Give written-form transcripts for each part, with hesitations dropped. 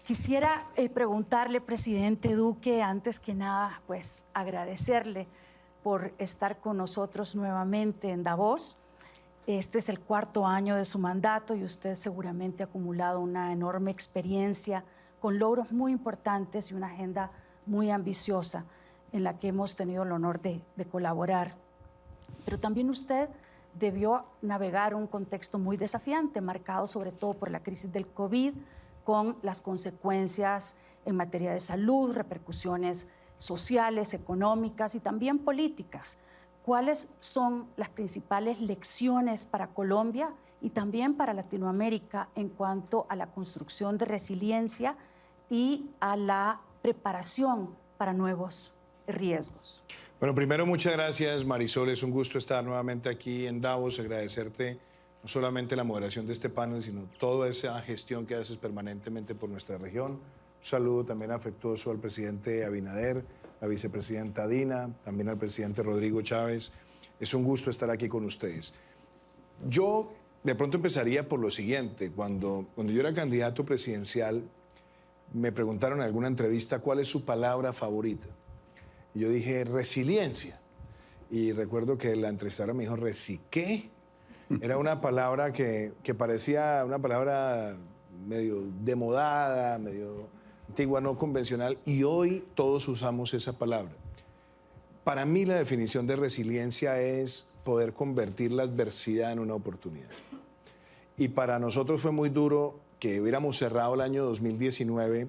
Quisiera preguntarle, presidente Duque, antes que nada, pues agradecerle por estar con nosotros nuevamente en Davos. Este es el cuarto año de su mandato y usted seguramente ha acumulado una enorme experiencia con logros muy importantes y una agenda muy ambiciosa en la que hemos tenido el honor de colaborar. Pero también usted debió navegar un contexto muy desafiante, marcado sobre todo por la crisis del COVID, con las consecuencias en materia de salud, repercusiones sociales, económicas y también políticas. ¿Cuáles son las principales lecciones para Colombia y también para Latinoamérica en cuanto a la construcción de resiliencia y a la preparación para nuevos riesgos? Bueno, primero muchas gracias, Marisol. Es un gusto estar nuevamente aquí en Davos. Agradecerte no solamente la moderación de este panel, sino toda esa gestión que haces permanentemente por nuestra región. Un saludo también afectuoso al presidente Abinader, la vicepresidenta Dina, también al presidente Rodrigo Chávez. Es un gusto estar aquí con ustedes. Yo de pronto empezaría por lo siguiente. Cuando yo era candidato presidencial, me preguntaron en alguna entrevista cuál es su palabra favorita. Y yo dije, resiliencia. Y recuerdo que la entrevistadora me dijo, ¿qué? Era una palabra que parecía una palabra medio demodada, medio antigua, no convencional, y hoy todos usamos esa palabra. Para mí la definición de resiliencia es poder convertir la adversidad en una oportunidad. Y para nosotros fue muy duro que hubiéramos cerrado el año 2019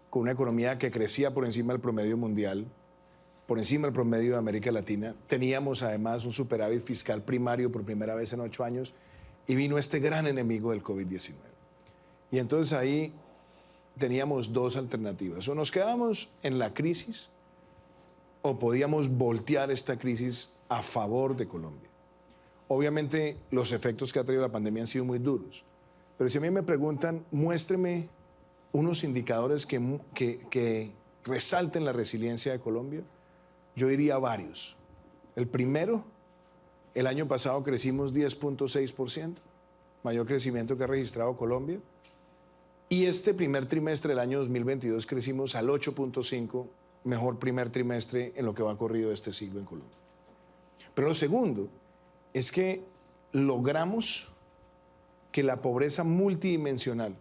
con una economía que crecía por encima del promedio mundial, por encima del promedio de América Latina. Teníamos además un superávit fiscal primario por primera vez en 8 años y vino este gran enemigo del COVID-19. Y entonces ahí teníamos dos alternativas. O nos quedábamos en la crisis o podíamos voltear esta crisis a favor de Colombia. Obviamente los efectos que ha traído la pandemia han sido muy duros. Pero si a mí me preguntan, muéstreme unos indicadores que resalten la resiliencia de Colombia, yo diría varios. El primero, el año pasado crecimos 10.6%, mayor crecimiento que ha registrado Colombia. Y este primer trimestre del año 2022 crecimos al 8.5%, mejor primer trimestre en lo que va corrido este siglo en Colombia. Pero lo segundo es que logramos que la pobreza multidimensional,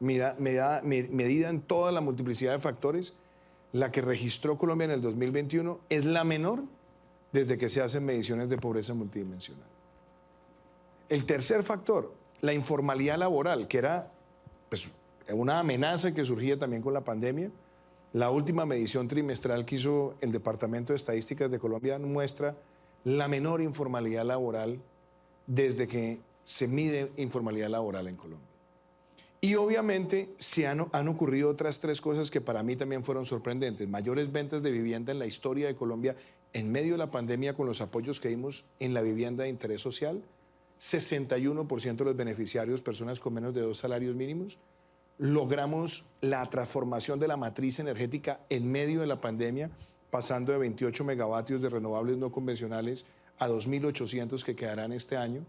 medida en toda la multiplicidad de factores, la que registró Colombia en el 2021 es la menor desde que se hacen mediciones de pobreza multidimensional. El tercer factor, la informalidad laboral, que era pues, una amenaza que surgía también con la pandemia. La última medición trimestral que hizo el Departamento de Estadísticas de Colombia muestra la menor informalidad laboral desde que se mide informalidad laboral en Colombia. Y obviamente han ocurrido otras tres cosas que para mí también fueron sorprendentes. Mayores ventas de vivienda en la historia de Colombia en medio de la pandemia con los apoyos que dimos en la vivienda de interés social. 61% de los beneficiarios, personas con menos de 2 salarios mínimos. Logramos la transformación de la matriz energética en medio de la pandemia, pasando de 28 megavatios de renovables no convencionales a 2.800 que quedarán este año.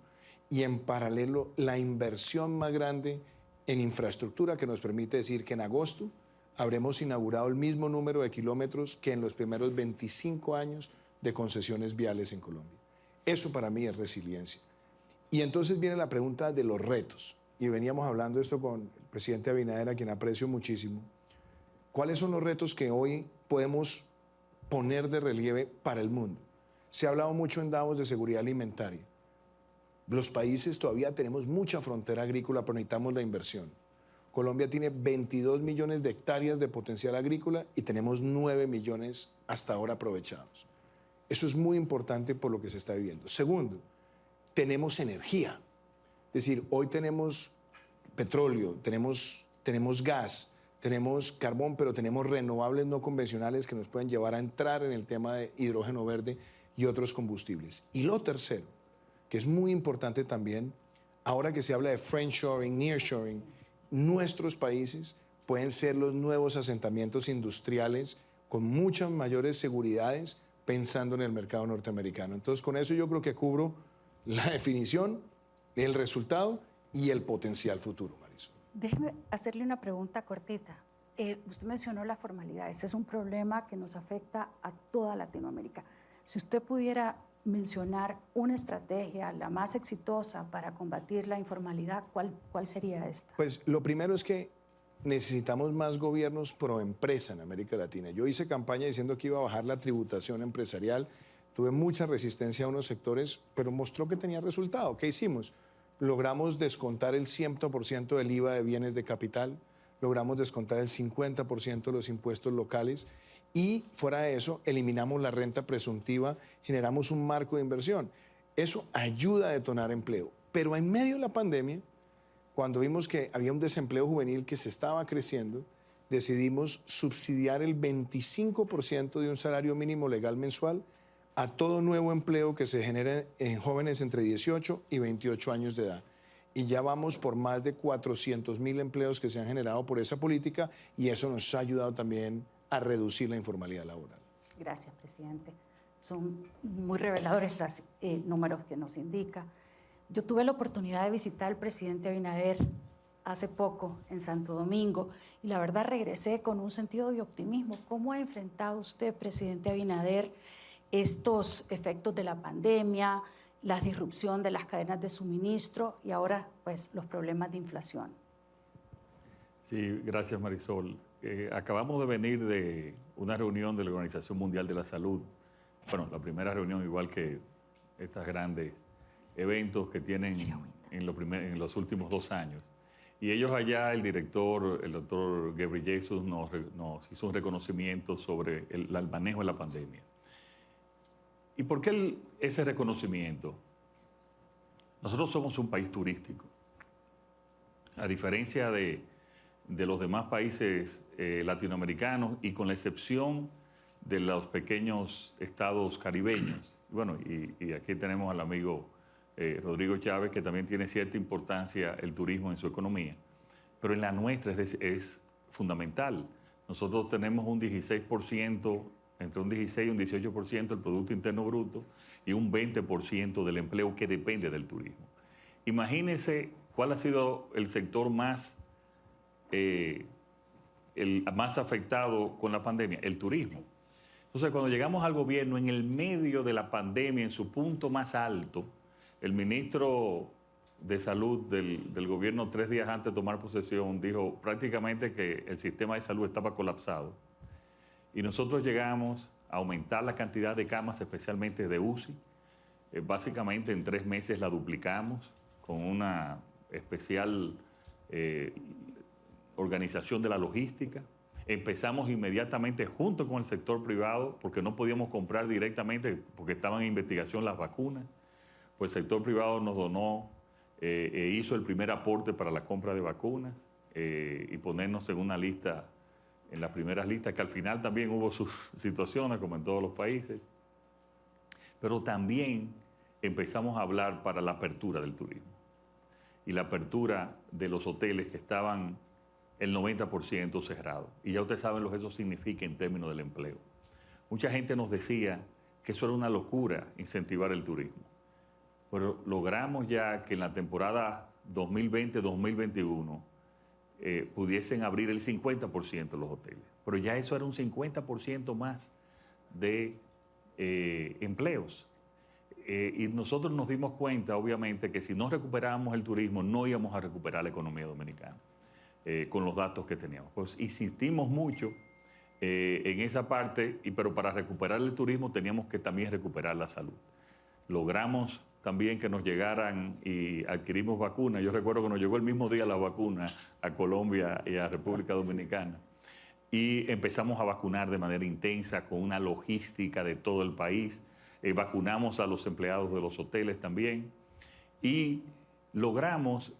Y en paralelo, la inversión más grande en infraestructura que nos permite decir que en agosto habremos inaugurado el mismo número de kilómetros que en los primeros 25 años de concesiones viales en Colombia. Eso para mí es resiliencia. Y entonces viene la pregunta de los retos. Y veníamos hablando esto con el presidente Abinader, a quien aprecio muchísimo. ¿Cuáles son los retos que hoy podemos poner de relieve para el mundo? Se ha hablado mucho en Davos de seguridad alimentaria. Los países todavía tenemos mucha frontera agrícola, pero necesitamos la inversión. Colombia tiene 22 millones de hectáreas de potencial agrícola y tenemos 9 millones hasta ahora aprovechados. Eso es muy importante por lo que se está viviendo. Segundo, tenemos energía. Es decir, hoy tenemos petróleo, tenemos gas, tenemos carbón, pero tenemos renovables no convencionales que nos pueden llevar a entrar en el tema de hidrógeno verde y otros combustibles. Y lo tercero, que es muy importante también, ahora que se habla de friendshoring, nearshoring, nuestros países pueden ser los nuevos asentamientos industriales con muchas mayores seguridades pensando en el mercado norteamericano. Entonces, con eso yo creo que cubro la definición, el resultado y el potencial futuro, Marisol. Déjeme hacerle una pregunta cortita. Usted mencionó la formalidad. Ese es un problema que nos afecta a toda Latinoamérica. Si usted pudiera mencionar una estrategia, la más exitosa para combatir la informalidad, ¿cuál sería esta? Pues lo primero es que necesitamos más gobiernos pro empresa en América Latina. Yo hice campaña diciendo que iba a bajar la tributación empresarial. Tuve mucha resistencia a unos sectores, pero mostró que tenía resultado. ¿Qué hicimos? Logramos descontar el 100% del IVA de bienes de capital, logramos descontar el 50% de los impuestos locales y fuera de eso eliminamos la renta presuntiva, generamos un marco de inversión. Eso ayuda a detonar empleo. Pero en medio de la pandemia, cuando vimos que había un desempleo juvenil que se estaba creciendo, decidimos subsidiar el 25% de un salario mínimo legal mensual a todo nuevo empleo que se genere en jóvenes entre 18 y 28 años de edad. Y ya vamos por más de 400.000 empleos que se han generado por esa política y eso nos ha ayudado también a reducir la informalidad laboral. Gracias, presidente. Son muy reveladores los números que nos indica. Yo tuve la oportunidad de visitar al presidente Abinader hace poco en Santo Domingo y la verdad regresé con un sentido de optimismo. ¿Cómo ha enfrentado usted, presidente Abinader, estos efectos de la pandemia, la disrupción de las cadenas de suministro y ahora pues los problemas de inflación? Sí, gracias Marisol. Acabamos de venir de una reunión de la Organización Mundial de la Salud. Bueno, la primera reunión igual que estas grandes eventos que tienen en los últimos 2 años. Y ellos allá, el director, el doctor Ghebreyesus, nos hizo un reconocimiento sobre el manejo de la pandemia. ¿Y por qué ese reconocimiento? Nosotros somos un país turístico. A diferencia de los demás países latinoamericanos y con la excepción de los pequeños estados caribeños. Bueno, y aquí tenemos al amigo Rodrigo Chávez, que también tiene cierta importancia el turismo en su economía. Pero en la nuestra es fundamental. Nosotros tenemos un 16%, entre un 16 y un 18% del Producto Interno Bruto y un 20% del empleo que depende del turismo. Imagínense cuál ha sido el sector más afectado con la pandemia, el turismo. Sí. Entonces, cuando llegamos al gobierno, en el medio de la pandemia, en su punto más alto, el ministro de Salud del gobierno 3 días antes de tomar posesión dijo prácticamente que el sistema de salud estaba colapsado. Y nosotros llegamos a aumentar la cantidad de camas, especialmente de UCI. Básicamente en 3 meses la duplicamos con una especial organización de la logística. Empezamos inmediatamente junto con el sector privado, porque no podíamos comprar directamente, porque estaban en investigación las vacunas. Pues el sector privado nos donó e hizo el primer aporte para la compra de vacunas y ponernos en una lista, en las primeras listas, que al final también hubo sus situaciones, como en todos los países. Pero también empezamos a hablar para la apertura del turismo y la apertura de los hoteles que estaban el 90% cerrados. Y ya ustedes saben lo que eso significa en términos del empleo. Mucha gente nos decía que eso era una locura incentivar el turismo. Pero logramos ya que en la temporada 2020-2021 pudiesen abrir el 50% de los hoteles. Pero ya eso era un 50% más de empleos. Y nosotros nos dimos cuenta, obviamente, que si no recuperábamos el turismo, no íbamos a recuperar la economía dominicana con los datos que teníamos. Pues insistimos mucho en esa parte, pero para recuperar el turismo teníamos que también recuperar la salud. Logramos también que nos llegaran y adquirimos vacunas. Yo recuerdo que nos llegó el mismo día la vacuna a Colombia y a República Dominicana. Y empezamos a vacunar de manera intensa con una logística de todo el país. Vacunamos a los empleados de los hoteles también. Y logramos,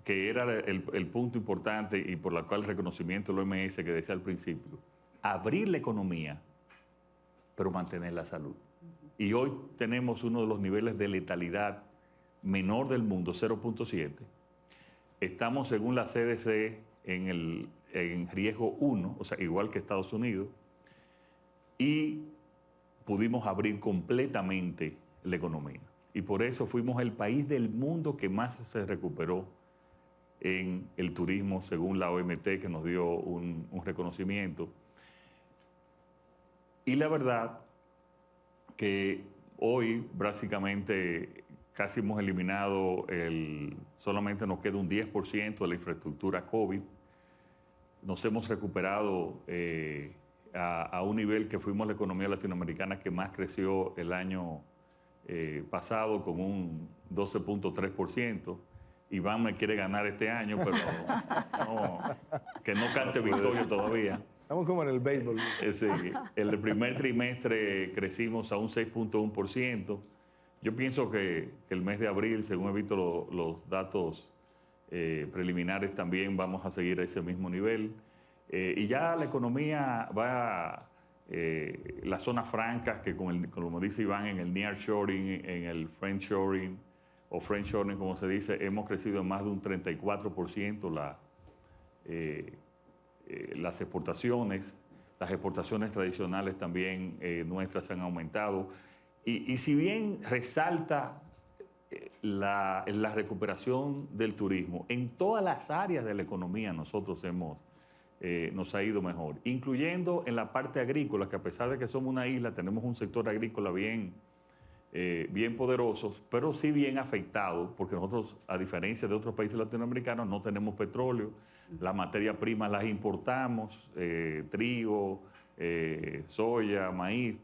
que era el punto importante y por el cual el reconocimiento del OMS que decía al principio, abrir la economía, pero mantener la salud. Y hoy tenemos uno de los niveles de letalidad menor del mundo, 0.7. Estamos, según la CDC, en riesgo 1, o sea, igual que Estados Unidos, y pudimos abrir completamente la economía. Y por eso fuimos el país del mundo que más se recuperó en el turismo, según la OMT, que nos dio un reconocimiento. Y la verdad que hoy básicamente casi hemos eliminado solamente nos queda un 10% de la infraestructura COVID. Nos hemos recuperado a un nivel que fuimos la economía latinoamericana que más creció el año pasado, con un 12.3%. Iván me quiere ganar este año, pero que no cante victoria todavía. Estamos como en el béisbol. Sí, el primer trimestre crecimos a un 6.1%. Yo pienso que el mes de abril, según he visto los datos preliminares, también vamos a seguir a ese mismo nivel. Y ya la economía va, las zonas francas, que como dice Iván, en el nearshoring, en el friendshoring, o friendshoring, como se dice, hemos crecido en más de un 34% las exportaciones tradicionales también nuestras han aumentado. Y si bien resalta la recuperación del turismo, en todas las áreas de la economía nosotros nos ha ido mejor, incluyendo en la parte agrícola, que a pesar de que somos una isla, tenemos un sector agrícola bien poderoso, pero sí bien afectado, porque nosotros, a diferencia de otros países latinoamericanos, no tenemos petróleo, las materias primas las importamos, trigo, soya, maíz.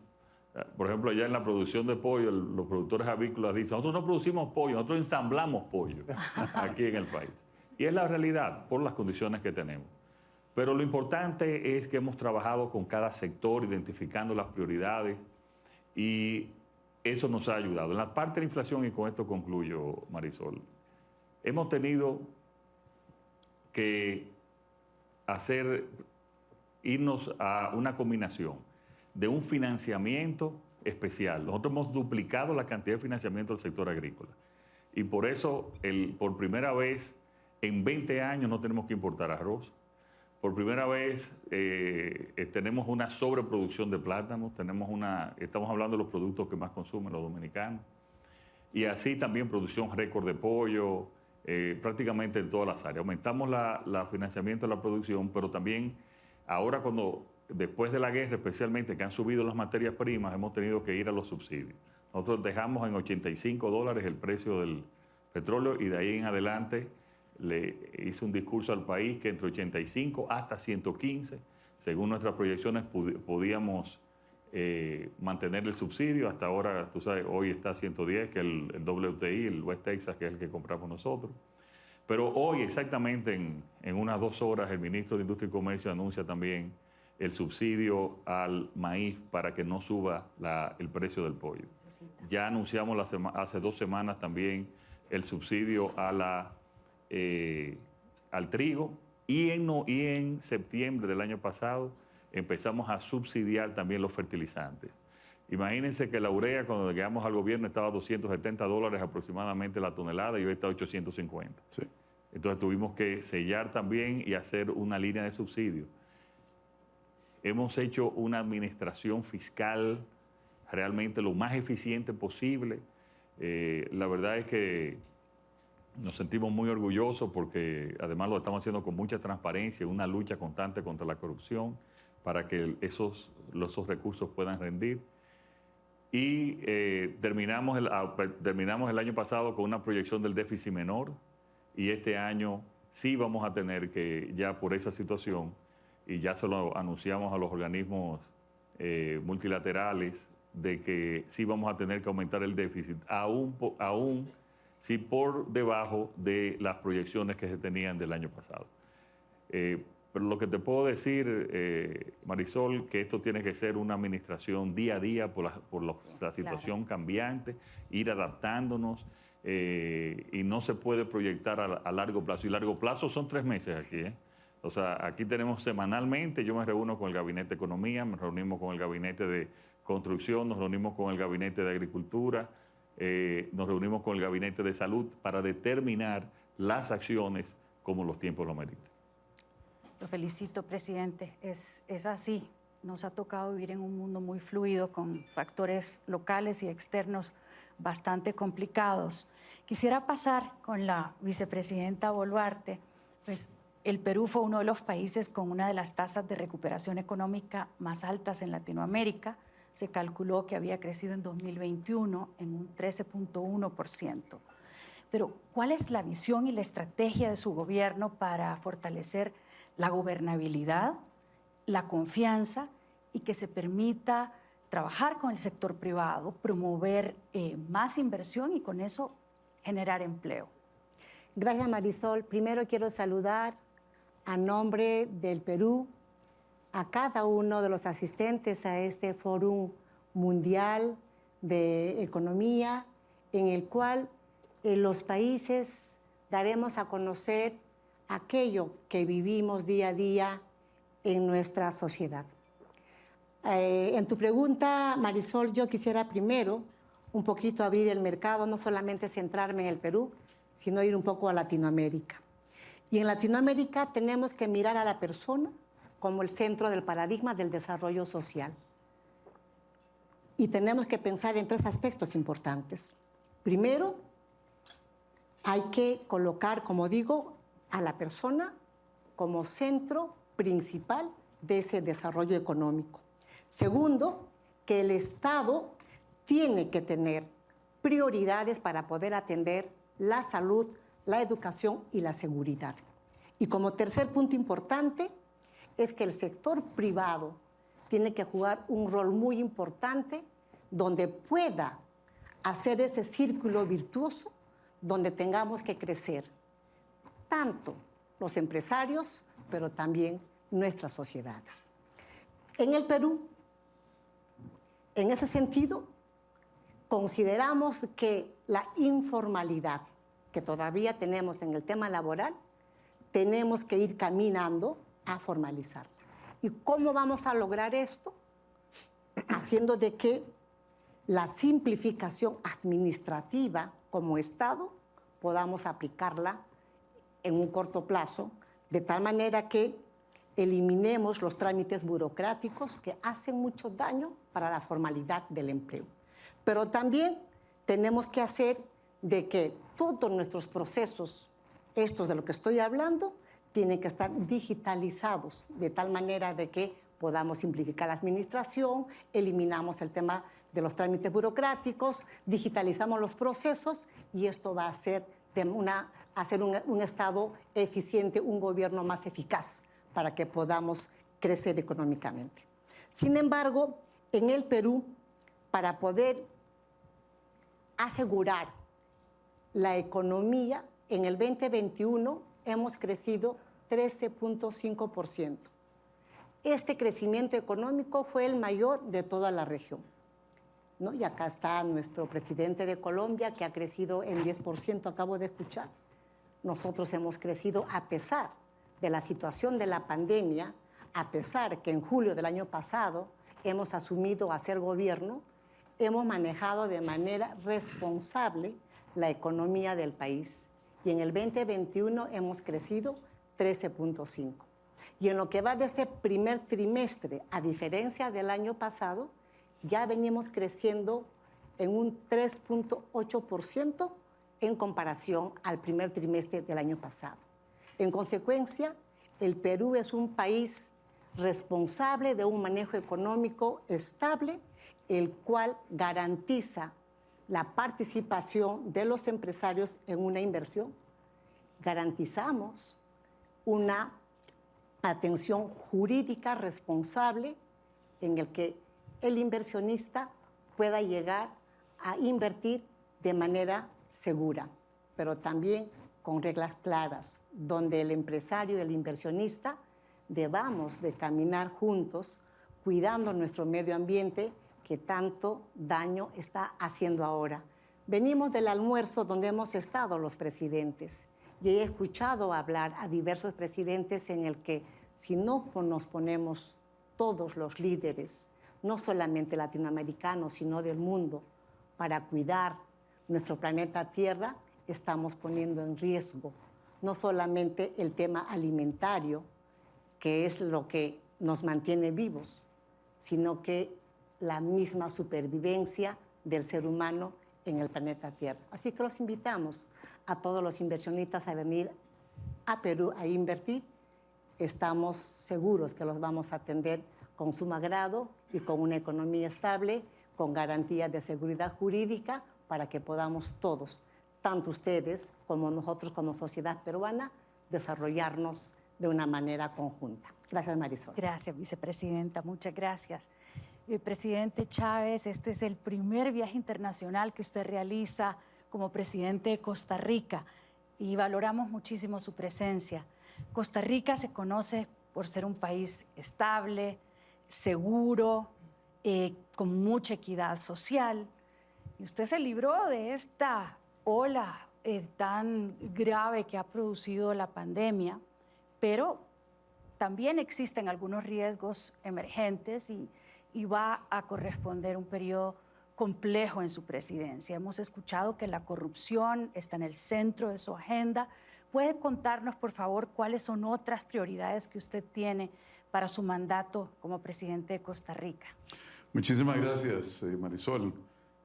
Por ejemplo, allá en la producción de pollo, los productores avícolas dicen, nosotros no producimos pollo, nosotros ensamblamos pollo aquí en el país. Y es la realidad por las condiciones que tenemos. Pero lo importante es que hemos trabajado con cada sector, identificando las prioridades, y eso nos ha ayudado. En la parte de la inflación, y con esto concluyo, Marisol, hemos tenido que irnos a una combinación de un financiamiento especial. Nosotros hemos duplicado la cantidad de financiamiento del sector agrícola. Y por eso, por primera vez en 20 años no tenemos que importar arroz. Por primera vez tenemos una sobreproducción de plátanos, estamos hablando de los productos que más consumen los dominicanos. Y así también producción récord de pollo, prácticamente en todas las áreas. Aumentamos el financiamiento de la producción, pero también ahora después de la guerra, especialmente que han subido las materias primas, hemos tenido que ir a los subsidios. Nosotros dejamos en $85 el precio del petróleo, y de ahí en adelante le hice un discurso al país que entre 85 hasta 115, según nuestras proyecciones, podíamos mantener el subsidio. Hasta ahora, tú sabes, hoy está a 110, que es el WTI, el West Texas, que es el que compramos nosotros. Pero hoy, exactamente en unas 2 horas, el ministro de Industria y Comercio anuncia también el subsidio al maíz para que no suba el precio del pollo. Ya anunciamos hace 2 semanas también el subsidio al trigo, y en septiembre del año pasado empezamos a subsidiar también los fertilizantes. Imagínense que la urea, cuando llegamos al gobierno, estaba a $270 aproximadamente la tonelada, y hoy está a 850. Sí. Entonces tuvimos que sellar también y hacer una línea de subsidio. Hemos hecho una administración fiscal realmente lo más eficiente posible. La verdad es que nos sentimos muy orgullosos, porque además lo estamos haciendo con mucha transparencia, una lucha constante contra la corrupción, para que esos recursos puedan rendir. Y terminamos el año pasado con una proyección del déficit menor, y este año sí vamos a tener que, ya por esa situación, y ya se lo anunciamos a los organismos multilaterales, de que sí vamos a tener que aumentar el déficit, aún sí por debajo de las proyecciones que se tenían del año pasado. Pero lo que te puedo decir, Marisol, que esto tiene que ser una administración día a día por la situación cambiante, ir adaptándonos, y no se puede proyectar a largo plazo. Y largo plazo son 3 meses aquí, O sea, aquí tenemos semanalmente, yo me reúno con el Gabinete de Economía, me reunimos con el Gabinete de Construcción, nos reunimos con el Gabinete de Agricultura, nos reunimos con el Gabinete de Salud para determinar las acciones como los tiempos lo meritan. Lo felicito, presidente. Es así. Nos ha tocado vivir en un mundo muy fluido, con factores locales y externos bastante complicados. Quisiera pasar con la vicepresidenta Boluarte. Pues el Perú fue uno de los países con una de las tasas de recuperación económica más altas en Latinoamérica. Se calculó que había crecido en 2021 en un 13.1%. Pero, ¿cuál es la visión y la estrategia de su gobierno para fortalecer la gobernabilidad, la confianza y que se permita trabajar con el sector privado, promover más inversión y con eso generar empleo? Gracias, Marisol. Primero quiero saludar a nombre del Perú a cada uno de los asistentes a este Fórum Mundial de Economía, en el cual los países daremos a conocer aquello que vivimos día a día en nuestra sociedad. En tu pregunta, Marisol, yo quisiera primero un poquito abrir el mercado, no solamente centrarme en el Perú, sino ir un poco a Latinoamérica. Y en Latinoamérica tenemos que mirar a la persona como el centro del paradigma del desarrollo social. Y tenemos que pensar en 3 aspectos importantes. Primero, hay que colocar, como digo, a la persona como centro principal de ese desarrollo económico. Segundo, que el Estado tiene que tener prioridades para poder atender la salud, la educación y la seguridad. Y como tercer punto importante, es que el sector privado tiene que jugar un rol muy importante donde pueda hacer ese círculo virtuoso donde tengamos que crecer, tanto los empresarios, pero también nuestras sociedades. En el Perú, en ese sentido, consideramos que la informalidad que todavía tenemos en el tema laboral, tenemos que ir caminando a formalizarla. ¿Y cómo vamos a lograr esto? Haciendo de que la simplificación administrativa como Estado podamos aplicarla en un corto plazo, de tal manera que eliminemos los trámites burocráticos que hacen mucho daño para la formalidad del empleo. Pero también tenemos que hacer de que todos nuestros procesos, estos de lo que estoy hablando, tienen que estar digitalizados, de tal manera de que podamos simplificar la administración, eliminamos el tema de los trámites burocráticos, digitalizamos los procesos y esto va a hacer un Estado eficiente, un gobierno más eficaz para que podamos crecer económicamente. Sin embargo, en el Perú, para poder asegurar la economía, en el 2021 hemos crecido 13.5%. Este crecimiento económico fue el mayor de toda la región, ¿no? Y acá está nuestro presidente de Colombia, que ha crecido en 10%, acabo de escuchar. Nosotros hemos crecido a pesar de la situación de la pandemia, a pesar que en julio del año pasado hemos asumido a ser gobierno, hemos manejado de manera responsable la economía del país. Y en el 2021 hemos crecido 13.5%. Y en lo que va de este primer trimestre, a diferencia del año pasado, ya venimos creciendo en un 3.8% en comparación al primer trimestre del año pasado. En consecuencia, el Perú es un país responsable de un manejo económico estable, el cual garantiza la participación de los empresarios en una inversión. Garantizamos una atención jurídica responsable en el que el inversionista pueda llegar a invertir de manera segura, pero también con reglas claras, donde el empresario y el inversionista debamos de caminar juntos, cuidando nuestro medio ambiente que tanto daño está haciendo ahora. Venimos del almuerzo donde hemos estado los presidentes y he escuchado hablar a diversos presidentes en el que si no nos ponemos todos los líderes, no solamente latinoamericanos, sino del mundo, para cuidar nuestro planeta Tierra, estamos poniendo en riesgo no solamente el tema alimentario, que es lo que nos mantiene vivos, sino que la misma supervivencia del ser humano en el planeta Tierra. Así que los invitamos a todos los inversionistas a venir a Perú a invertir. Estamos seguros que los vamos a atender con sumo agrado y con una economía estable, con garantías de seguridad jurídica, para que podamos todos, tanto ustedes como nosotros como sociedad peruana, desarrollarnos de una manera conjunta. Gracias, Marisol. Gracias, vicepresidenta, muchas gracias. Presidente Chávez, este es el primer viaje internacional que usted realiza como presidente de Costa Rica y valoramos muchísimo su presencia. Costa Rica se conoce por ser un país estable, seguro, con mucha equidad social. Y usted se libró de esta ola tan grave que ha producido la pandemia, pero también existen algunos riesgos emergentes y va a corresponder un periodo complejo en su presidencia. Hemos escuchado que la corrupción está en el centro de su agenda. ¿Puede contarnos, por favor, cuáles son otras prioridades que usted tiene para su mandato como presidente de Costa Rica? Muchísimas gracias, Marisol.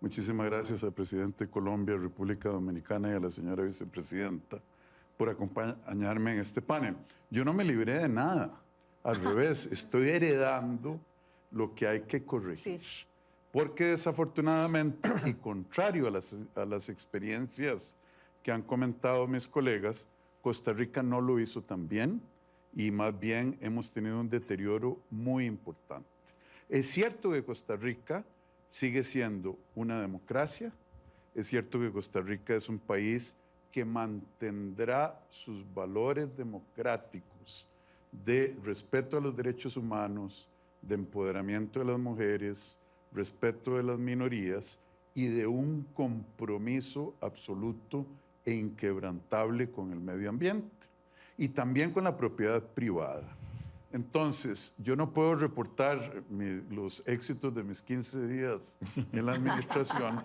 Muchísimas gracias al presidente de Colombia, República Dominicana y a la señora vicepresidenta por acompañarme en este panel. Yo no me libré de nada. Al revés, estoy heredando lo que hay que corregir. Sí. Porque desafortunadamente, y contrario a las experiencias que han comentado mis colegas, Costa Rica no lo hizo tan bien y más bien hemos tenido un deterioro muy importante. Es cierto que Costa Rica sigue siendo una democracia, es cierto que Costa Rica es un país que mantendrá sus valores democráticos de respeto a los derechos humanos, de empoderamiento de las mujeres, respeto de las minorías y de un compromiso absoluto e inquebrantable con el medio ambiente y también con la propiedad privada. Entonces, yo no puedo reportar los éxitos de mis 15 días en la administración,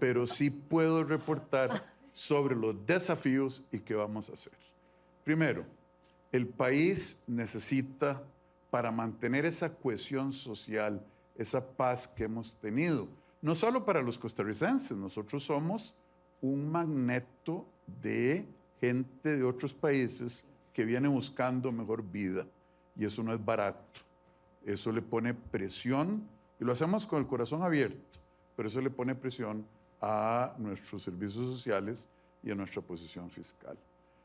pero sí puedo reportar sobre los desafíos y qué vamos a hacer. Primero, el país necesita, para mantener esa cohesión social, esa paz que hemos tenido, no solo para los costarricenses, nosotros somos un magneto de gente de otros países que viene buscando mejor vida, y eso no es barato. Eso le pone presión, y lo hacemos con el corazón abierto, pero eso le pone presión a nuestros servicios sociales y a nuestra posición fiscal.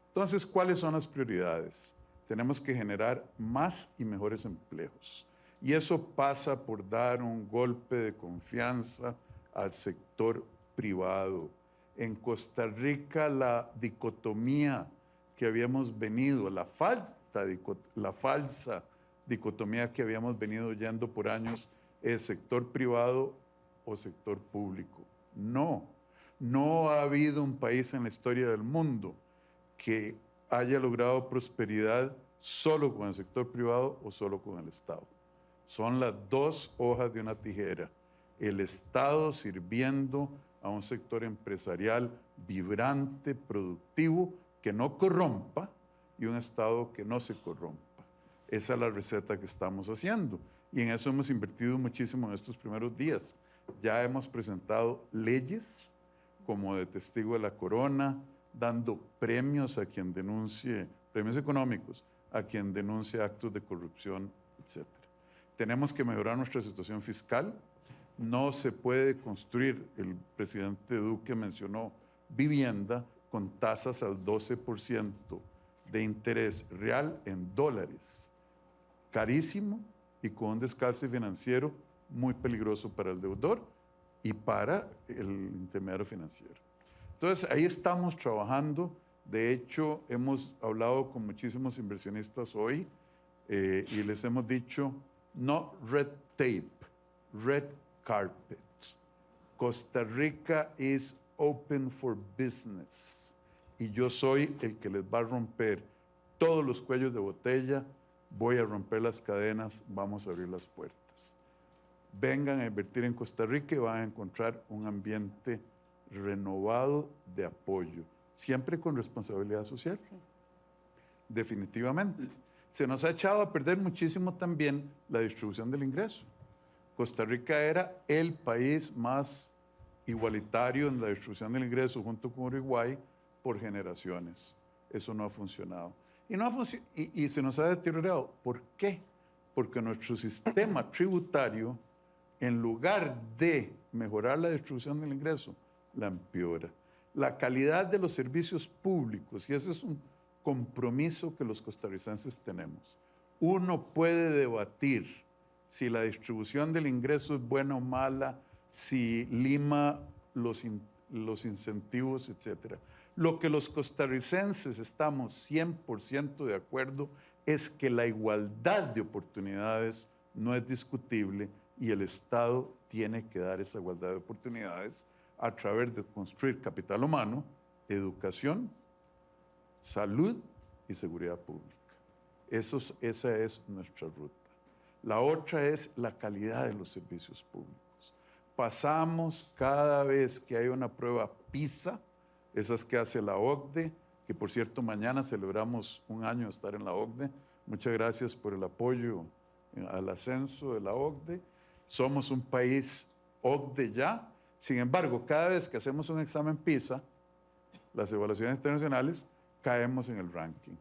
Entonces, ¿cuáles son las prioridades? Tenemos que generar más y mejores empleos. Y eso pasa por dar un golpe de confianza al sector privado. En Costa Rica, la dicotomía que habíamos venido, la falsa dicotomía que habíamos venido oyendo por años, es sector privado o sector público. No ha habido un país en la historia del mundo que haya logrado prosperidad solo con el sector privado o solo con el Estado. Son las dos hojas de una tijera. El Estado sirviendo a un sector empresarial vibrante, productivo, que no corrompa, y un Estado que no se corrompa. Esa es la receta que estamos haciendo. Y en eso hemos invertido muchísimo en estos primeros días. Ya hemos presentado leyes como de testigo de la corona, dando premios a quien denuncie, premios económicos, a quien denuncie actos de corrupción, etc. Tenemos que mejorar nuestra situación fiscal. No se puede construir, el presidente Duque mencionó, vivienda con tasas al 12% de interés real en dólares. Carísimo y con un descalce financiero muy peligroso para el deudor y para el intermediario financiero. Entonces, ahí estamos trabajando. De hecho, hemos hablado con muchísimos inversionistas hoy y les hemos dicho, no red tape, red carpet. Costa Rica is open for business. Y yo soy el que les va a romper todos los cuellos de botella, voy a romper las cadenas, vamos a abrir las puertas. Vengan a invertir en Costa Rica y van a encontrar un ambiente renovado de apoyo, siempre con responsabilidad social. Sí. Definitivamente. Se nos ha echado a perder muchísimo también la distribución del ingreso. Costa Rica era el país más igualitario en la distribución del ingreso junto con Uruguay por generaciones. Eso no ha funcionado. Y se nos ha deteriorado. ¿Por qué? Porque nuestro sistema tributario, en lugar de mejorar la distribución del ingreso, la empeora. La calidad de los servicios públicos, y ese es un compromiso que los costarricenses tenemos. Uno puede debatir si la distribución del ingreso es buena o mala, si lima los incentivos, etc. Lo que los costarricenses estamos 100% de acuerdo es que la igualdad de oportunidades no es discutible y el Estado tiene que dar esa igualdad de oportunidades a través de construir capital humano, educación, salud y seguridad pública. Esa es nuestra ruta. La otra es la calidad de los servicios públicos. Pasamos cada vez que hay una prueba PISA, esas que hace la OCDE, que por cierto mañana celebramos un año de estar en la OCDE. Muchas gracias por el apoyo al ascenso de la OCDE. Somos un país OCDE ya. Sin embargo, cada vez que hacemos un examen PISA, las evaluaciones internacionales, caemos en el ranking.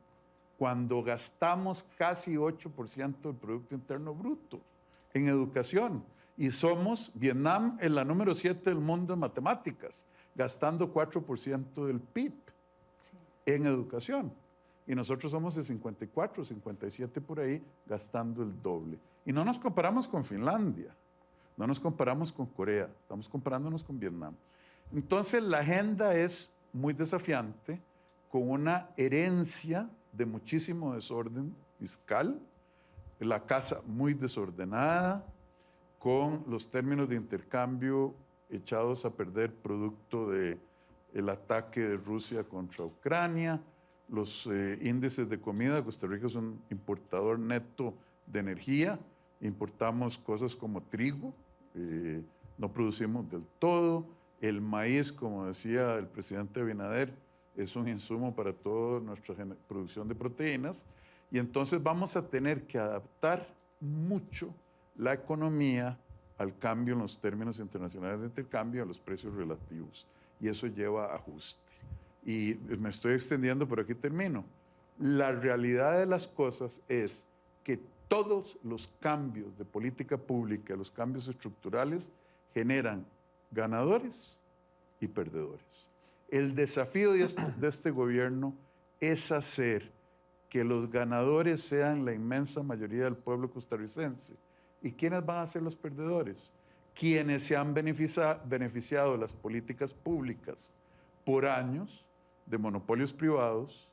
Cuando gastamos casi 8% del Producto Interno Bruto en educación. Y Vietnam es la número 7 del mundo en matemáticas, gastando 4% del PIB en educación. Y nosotros somos de 54, 57 por ahí, gastando el doble. Y no nos comparamos con Finlandia, no nos comparamos con Corea, estamos comparándonos con Vietnam. Entonces la agenda es muy desafiante, con una herencia de muchísimo desorden fiscal, la casa muy desordenada, con los términos de intercambio echados a perder producto del ataque de Rusia contra Ucrania, los índices de comida. Costa Rica es un importador neto de energía, importamos cosas como trigo, no producimos del todo, el maíz, como decía el presidente Abinader, es un insumo para toda nuestra producción de proteínas, y entonces vamos a tener que adaptar mucho la economía al cambio en los términos internacionales de intercambio, a los precios relativos, y eso lleva ajustes. Y me estoy extendiendo, pero aquí termino. La realidad de las cosas es que todos los cambios de política pública, los cambios estructurales, generan ganadores y perdedores. El desafío de este gobierno es hacer que los ganadores sean la inmensa mayoría del pueblo costarricense. ¿Y quiénes van a ser los perdedores? Quienes se han beneficiado de las políticas públicas por años de monopolios privados.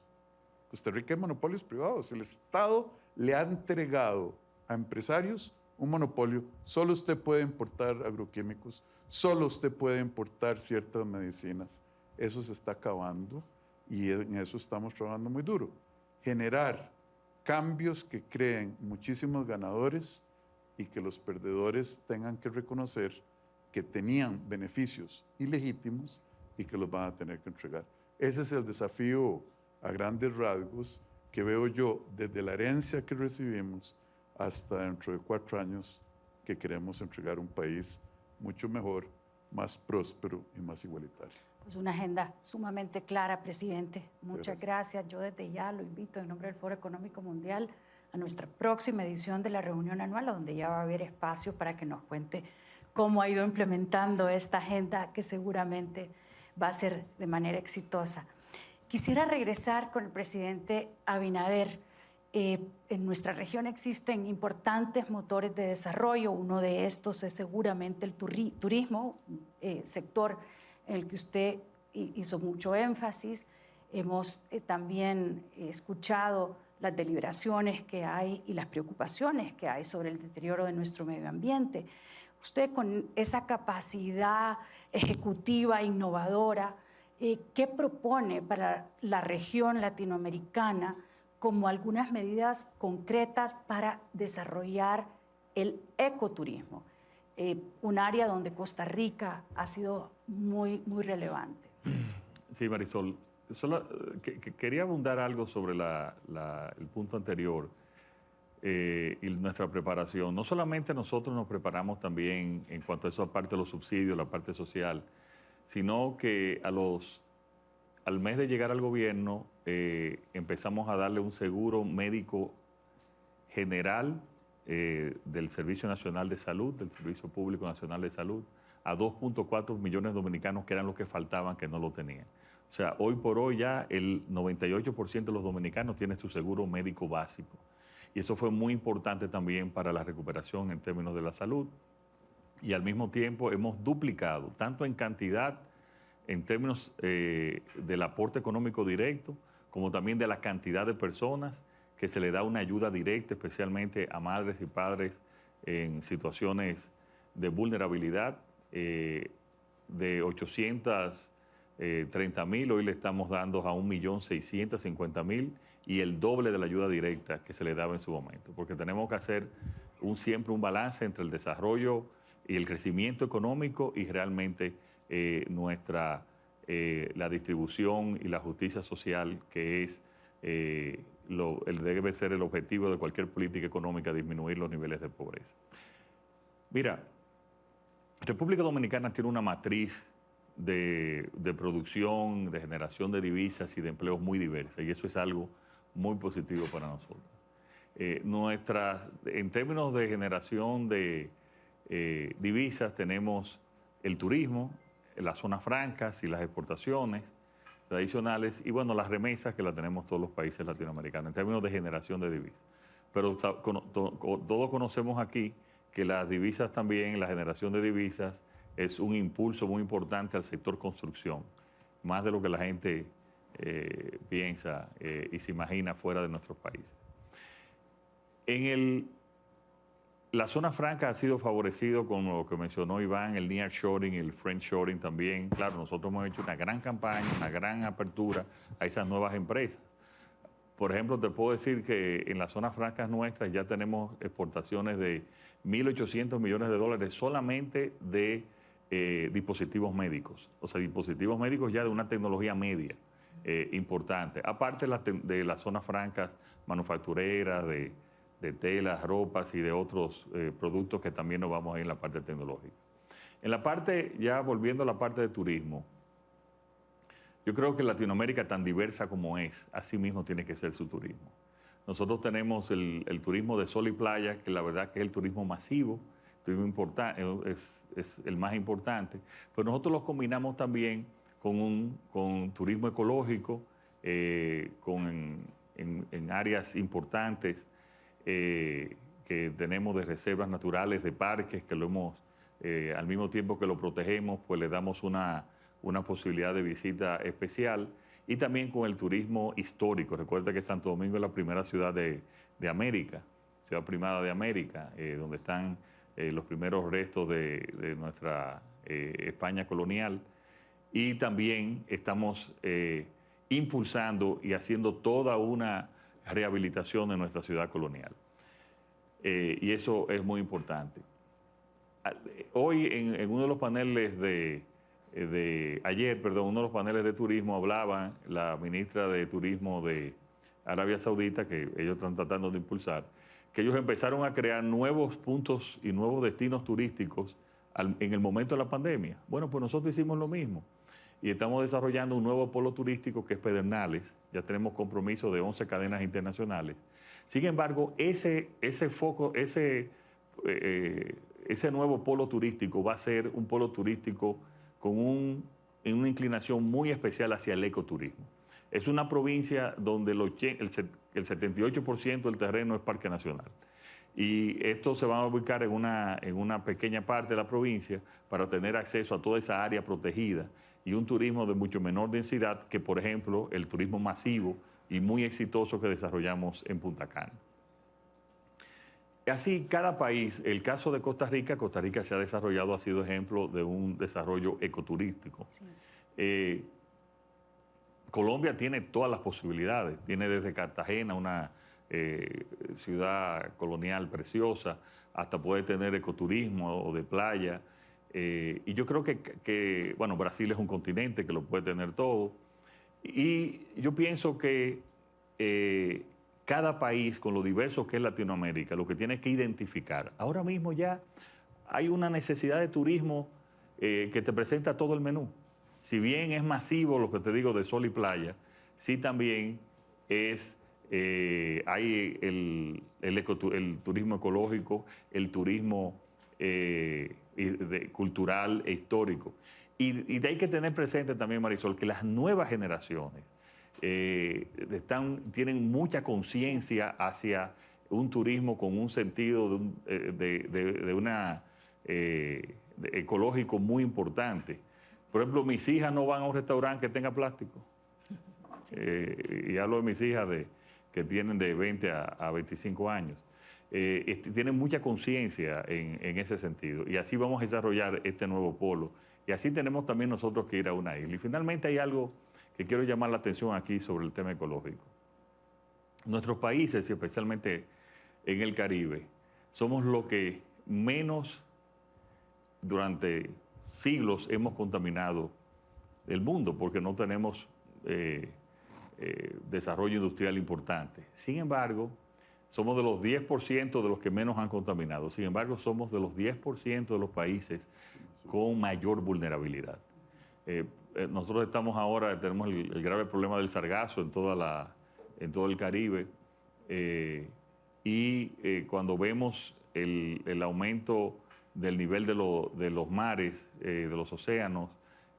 Costa Rica hay monopolios privados. El Estado le ha entregado a empresarios un monopolio. Solo usted puede importar agroquímicos, solo usted puede importar ciertas medicinas. Eso se está acabando y en eso estamos trabajando muy duro. Generar cambios que creen muchísimos ganadores y que los perdedores tengan que reconocer que tenían beneficios ilegítimos y que los van a tener que entregar. Ese es el desafío a grandes rasgos que veo yo desde la herencia que recibimos hasta dentro de 4 años que queremos entregar un país mucho mejor, más próspero y más igualitario. Pues una agenda sumamente clara, presidente. Muchas gracias. Yo desde ya lo invito en nombre del Foro Económico Mundial a nuestra próxima edición de la reunión anual, donde ya va a haber espacio para que nos cuente cómo ha ido implementando esta agenda que seguramente va a ser de manera exitosa. Quisiera regresar con el presidente Abinader. En nuestra región existen importantes motores de desarrollo. Uno de estos es seguramente el turismo, sector en el que usted hizo mucho énfasis. Hemos también escuchado las deliberaciones que hay y las preocupaciones que hay sobre el deterioro de nuestro medio ambiente. Usted, con esa capacidad ejecutiva, innovadora, ¿qué propone para la región latinoamericana como algunas medidas concretas para desarrollar el ecoturismo? Un área donde Costa Rica ha sido muy relevante. Sí, Marisol. Solo quería abundar algo sobre el punto anterior. y nuestra preparación. No solamente nosotros nos preparamos también en cuanto a esa parte de los subsidios, la parte social, sino que al mes de llegar al gobierno empezamos a darle un seguro médico general del Servicio Nacional de Salud, del Servicio Público Nacional de Salud, a 2.4 millones de dominicanos que eran los que faltaban, que no lo tenían. O sea, hoy por hoy ya el 98% de los dominicanos tiene su seguro médico básico. Y eso fue muy importante también para la recuperación en términos de la salud. Y al mismo tiempo hemos duplicado, tanto en cantidad, en términos del aporte económico directo, como también de la cantidad de personas que se le da una ayuda directa, especialmente a madres y padres en situaciones de vulnerabilidad. De 830,000, hoy le estamos dando a 1.650.000 y el doble de la ayuda directa que se le daba en su momento, porque tenemos que hacer siempre un balance entre el desarrollo y el crecimiento económico y realmente la distribución y la justicia social, que es debe ser el objetivo de cualquier política económica, disminuir los niveles de pobreza. Mira, República Dominicana tiene una matriz de producción, de generación de divisas y de empleos muy diversa, y eso es algo muy positivo para nosotros. En términos de generación de divisas, tenemos el turismo, las zonas francas y las exportaciones tradicionales, y bueno, las remesas, que las tenemos todos los países latinoamericanos, en términos de generación de divisas. Pero todos conocemos aquí que las divisas también, la generación de divisas, es un impulso muy importante al sector construcción, más de lo que la gente piensa y se imagina fuera de nuestros países. La zona franca ha sido favorecido con lo que mencionó Iván, el nearshoring y el friendshoring también. Claro, nosotros hemos hecho una gran campaña, una gran apertura a esas nuevas empresas. Por ejemplo, te puedo decir que en las zonas francas nuestras ya tenemos exportaciones de 1.800 millones de dólares solamente de dispositivos médicos. O sea, dispositivos médicos ya de una tecnología media importante. Aparte de las zonas francas manufactureras, de telas, ropas y de otros productos que también nos vamos a ir en la parte tecnológica. Ya volviendo a la parte de turismo, yo creo que Latinoamérica, tan diversa como es, así mismo tiene que ser su turismo. Nosotros tenemos el turismo de sol y playa, que la verdad que es el turismo masivo, es el más importante, pero nosotros lo combinamos también con turismo ecológico, en áreas importantes que tenemos de reservas naturales, de parques, que al mismo tiempo que lo protegemos, pues le damos una posibilidad de visita especial, y también con el turismo histórico. Recuerda que Santo Domingo es la primera ciudad de América, ciudad primada de América, donde están los primeros restos de nuestra España colonial, y también estamos impulsando y haciendo toda una rehabilitación de nuestra ciudad colonial. Y eso es muy importante. Hoy en uno de los paneles uno de los paneles de turismo, hablaba la ministra de Turismo de Arabia Saudita, que ellos están tratando de impulsar, que ellos empezaron a crear nuevos puntos y nuevos destinos turísticos en el momento de la pandemia. Bueno, pues nosotros hicimos lo mismo y estamos desarrollando un nuevo polo turístico que es Pedernales. Ya tenemos compromiso de 11 cadenas internacionales. Sin embargo, ese nuevo polo turístico va a ser un polo turístico en una inclinación muy especial hacia el ecoturismo. Es una provincia donde el 78% del terreno es parque nacional. Y esto se va a ubicar en una pequeña parte de la provincia para tener acceso a toda esa área protegida y un turismo de mucho menor densidad que, por ejemplo, el turismo masivo y muy exitoso que desarrollamos en Punta Cana. Así, cada país, el caso de Costa Rica se ha desarrollado, ha sido ejemplo de un desarrollo ecoturístico. Sí. Colombia tiene todas las posibilidades, tiene desde Cartagena, una ciudad colonial preciosa, hasta puede tener ecoturismo o de playa. Y yo creo que Brasil es un continente que lo puede tener todo. Y yo pienso que cada país, con lo diverso que es Latinoamérica, lo que tiene que identificar. Ahora mismo ya hay una necesidad de turismo que te presenta todo el menú. Si bien es masivo lo que te digo de sol y playa, sí también hay el turismo ecológico, el turismo cultural e histórico. Y hay que tener presente también, Marisol, que las nuevas generaciones tienen mucha conciencia hacia un turismo con un sentido ecológico muy importante. Por ejemplo, mis hijas no van a un restaurante que tenga plástico. Y hablo de mis hijas que tienen de 20 a 25 años. Tienen mucha conciencia en ese sentido. Y así vamos a desarrollar este nuevo polo. Y así tenemos también nosotros que ir a una isla. Y finalmente hay algo que quiero llamar la atención aquí sobre el tema ecológico. Nuestros países, y especialmente en el Caribe, somos los que menos durante siglos hemos contaminado el mundo porque no tenemos desarrollo industrial importante. Sin embargo, somos de los 10% de los que menos han contaminado. Sin embargo, somos de los 10% de los países con mayor vulnerabilidad. Nosotros tenemos el grave problema del sargazo en todo el Caribe. Cuando vemos el aumento del nivel de los mares, de los océanos,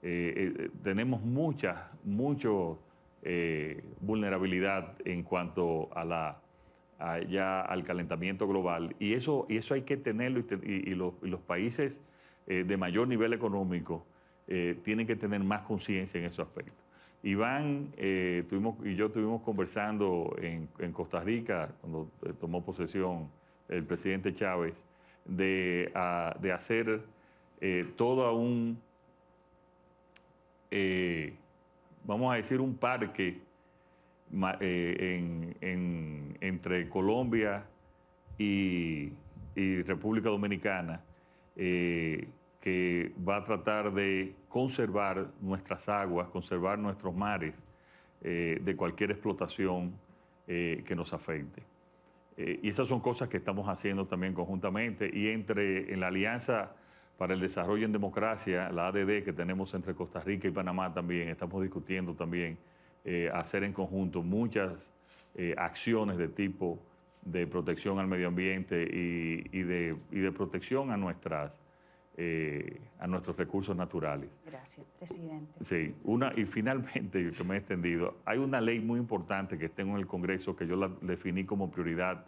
tenemos mucha vulnerabilidad en cuanto al calentamiento global. Y eso hay que tenerlo, y los países de mayor nivel económico tienen que tener más conciencia en ese aspecto. Iván y yo estuvimos conversando en Costa Rica, cuando tomó posesión el presidente Chávez, de hacer todo vamos a decir, un parque entre Colombia y República Dominicana, que va a tratar de conservar nuestras aguas, conservar nuestros mares de cualquier explotación que nos afecte. Y esas son cosas que estamos haciendo también conjuntamente. Y en la Alianza para el Desarrollo en Democracia, la ADD, que tenemos entre Costa Rica y Panamá también, estamos discutiendo también hacer en conjunto muchas acciones de tipo de protección al medio ambiente y de protección a nuestros recursos naturales. Gracias, presidente. Sí, y finalmente, que me he extendido, hay una ley muy importante que tengo en el Congreso que yo la definí como prioridad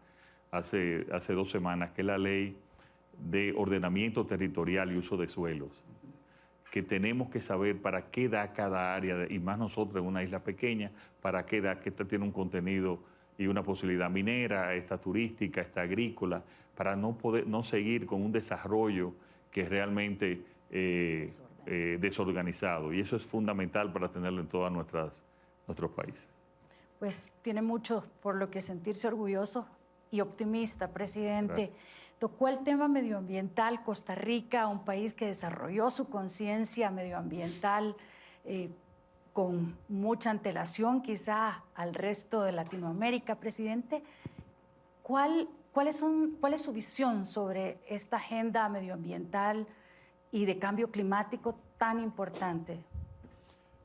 hace 2 semanas, que es la ley de ordenamiento territorial y uso de suelos, que tenemos que saber para qué da cada área, y más nosotros en una isla pequeña, para qué da, que esta tiene un contenido y una posibilidad minera, esta turística, esta agrícola, para no seguir con un desarrollo que es realmente desorganizado. Y eso es fundamental para tenerlo en todos nuestros países. Pues tiene mucho por lo que sentirse orgulloso y optimista, presidente. Gracias. Tocó el tema medioambiental. Costa Rica, un país que desarrolló su conciencia medioambiental con mucha antelación quizá al resto de Latinoamérica. Presidente, ¿cuál es su visión sobre esta agenda medioambiental y de cambio climático tan importante?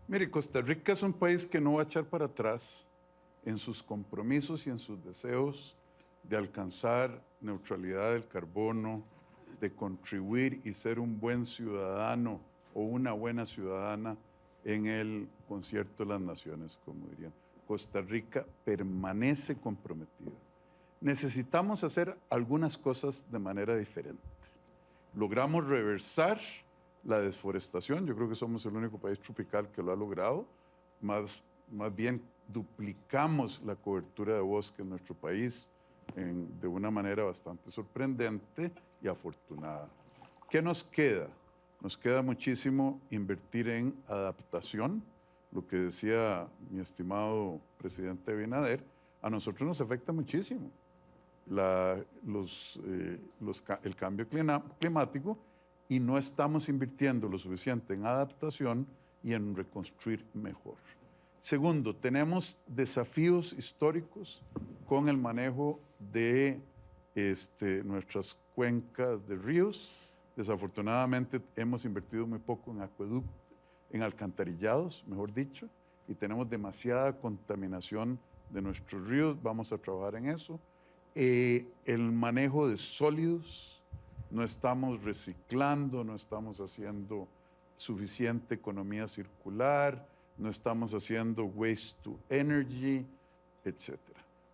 Mire, Costa Rica es un país que no va a echar para atrás en sus compromisos y en sus deseos de alcanzar neutralidad del carbono, de contribuir y ser un buen ciudadano o una buena ciudadana en el concierto de las naciones, como dirían. Costa Rica permanece comprometida. Necesitamos hacer algunas cosas de manera diferente. Logramos reversar la desforestación. Yo creo que somos el único país tropical que lo ha logrado. Más bien duplicamos la cobertura de bosque en nuestro país de una manera bastante sorprendente y afortunada. ¿Qué nos queda? Nos queda muchísimo invertir en adaptación. Lo que decía mi estimado presidente Abinader, a nosotros nos afecta muchísimo el cambio climático, y no estamos invirtiendo lo suficiente en adaptación y en reconstruir mejor. Segundo, tenemos desafíos históricos con el manejo de nuestras cuencas de ríos. Desafortunadamente hemos invertido muy poco en acueductos, en alcantarillados, mejor dicho, y tenemos demasiada contaminación de nuestros ríos. Vamos a trabajar en eso. El manejo de sólidos, no estamos reciclando, no estamos haciendo suficiente economía circular, no estamos haciendo waste to energy, etc.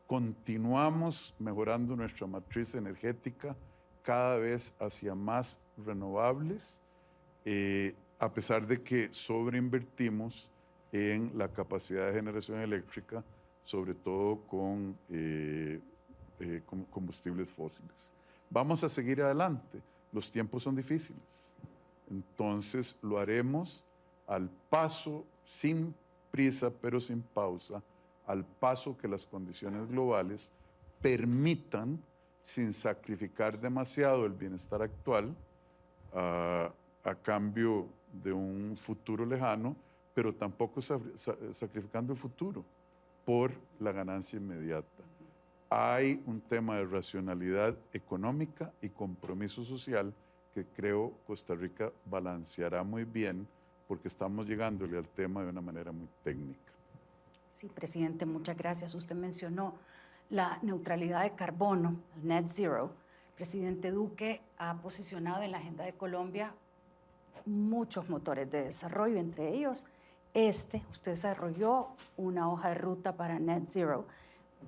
Continuamos mejorando nuestra matriz energética cada vez hacia más renovables, a pesar de que sobreinvertimos en la capacidad de generación eléctrica, sobre todo con combustibles fósiles. Vamos a seguir adelante. Los tiempos son difíciles. Entonces lo haremos al paso, sin prisa, pero sin pausa, al paso que las condiciones globales permitan, sin sacrificar demasiado el bienestar actual, a cambio de un futuro lejano, pero tampoco sacrificando el futuro por la ganancia inmediata. Hay un tema de racionalidad económica y compromiso social que creo Costa Rica balanceará muy bien, porque estamos llegándole al tema de una manera muy técnica. Sí, presidente, muchas gracias. Usted mencionó la neutralidad de carbono, el net zero. El presidente Duque ha posicionado en la agenda de Colombia muchos motores de desarrollo, entre ellos usted desarrolló una hoja de ruta para net zero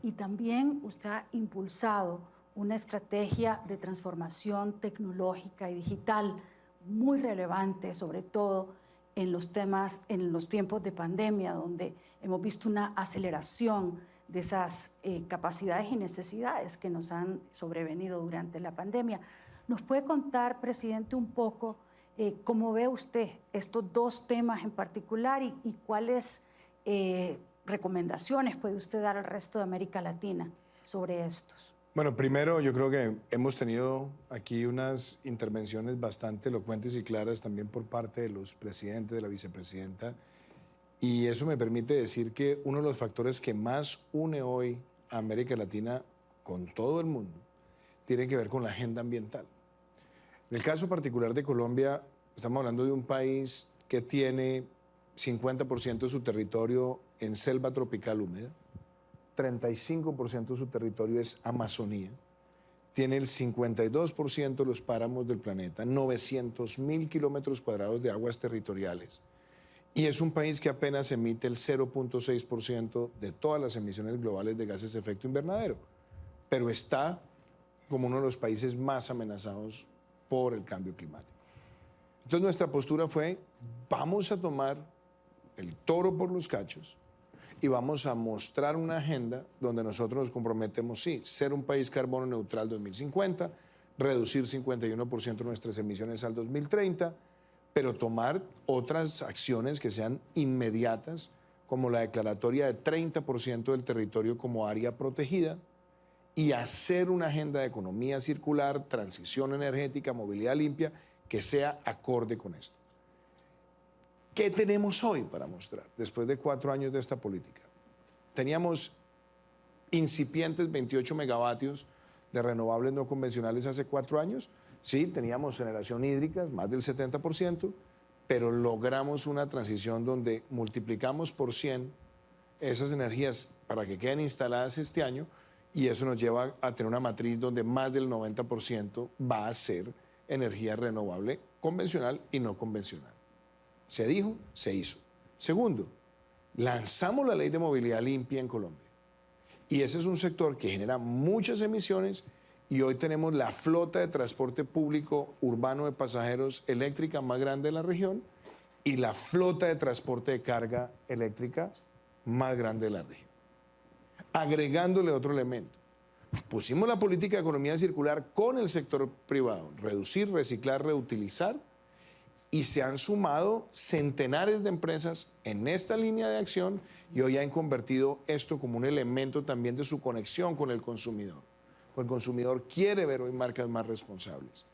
y también usted ha impulsado una estrategia de transformación tecnológica y digital muy relevante, sobre todo en los tiempos de pandemia, donde hemos visto una aceleración de esas capacidades y necesidades que nos han sobrevenido durante la pandemia. ¿Nos puede contar, presidente, un poco cómo ve usted estos dos temas en particular y cuáles recomendaciones puede usted dar al resto de América Latina sobre estos? Bueno, primero yo creo que hemos tenido aquí unas intervenciones bastante elocuentes y claras también por parte de los presidentes, de la vicepresidenta, y eso me permite decir que uno de los factores que más une hoy a América Latina con todo el mundo tiene que ver con la agenda ambiental. En el caso particular de Colombia, estamos hablando de un país que tiene 50% de su territorio en selva tropical húmeda, 35% de su territorio es Amazonía, tiene el 52% de los páramos del planeta, 900.000 kilómetros cuadrados de aguas territoriales, y es un país que apenas emite el 0.6% de todas las emisiones globales de gases de efecto invernadero, pero está como uno de los países más amenazados por el cambio climático. Entonces nuestra postura fue, vamos a tomar el toro por los cachos y vamos a mostrar una agenda donde nosotros nos comprometemos, sí, ser un país carbono neutral 2050, reducir 51% nuestras emisiones al 2030, pero tomar otras acciones que sean inmediatas, como la declaratoria de 30% del territorio como área protegida, y hacer una agenda de economía circular, transición energética, movilidad limpia, que sea acorde con esto. ¿Qué tenemos hoy para mostrar después de 4 años de esta política? Teníamos incipientes 28 megavatios de renovables no convencionales hace 4 años. Sí, teníamos generación hídrica, más del 70%, pero logramos una transición donde multiplicamos por 100 esas energías para que queden instaladas este año, y eso nos lleva a tener una matriz donde más del 90% va a ser energía renovable convencional y no convencional. Se dijo, se hizo. Segundo, lanzamos la ley de movilidad limpia en Colombia. Y ese es un sector que genera muchas emisiones, y hoy tenemos la flota de transporte público urbano de pasajeros eléctrica más grande de la región y la flota de transporte de carga eléctrica más grande de la región. Agregándole otro elemento, pusimos la política de economía circular con el sector privado, reducir, reciclar, reutilizar, y se han sumado centenares de empresas en esta línea de acción, y hoy han convertido esto como un elemento también de su conexión con el consumidor. El consumidor quiere ver hoy marcas más responsables.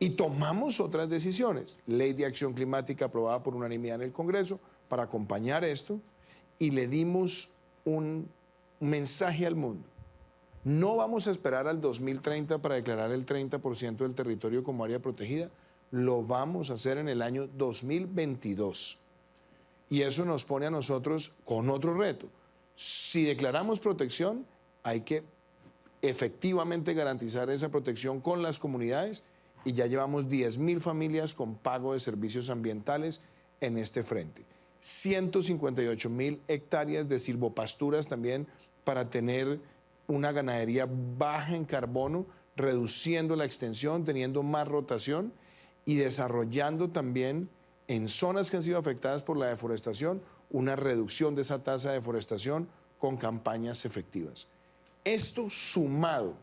Y tomamos otras decisiones, ley de acción climática aprobada por unanimidad en el Congreso para acompañar esto, y le dimos un mensaje al mundo. No vamos a esperar al 2030 para declarar el 30% del territorio como área protegida, lo vamos a hacer en el año 2022. Y eso nos pone a nosotros con otro reto. Si declaramos protección, hay que efectivamente garantizar esa protección con las comunidades y ya llevamos 10.000 familias con pago de servicios ambientales en este frente. 158.000 hectáreas de silvopasturas también para tener una ganadería baja en carbono, reduciendo la extensión, teniendo más rotación y desarrollando también en zonas que han sido afectadas por la deforestación una reducción de esa tasa de deforestación con campañas efectivas. Esto sumado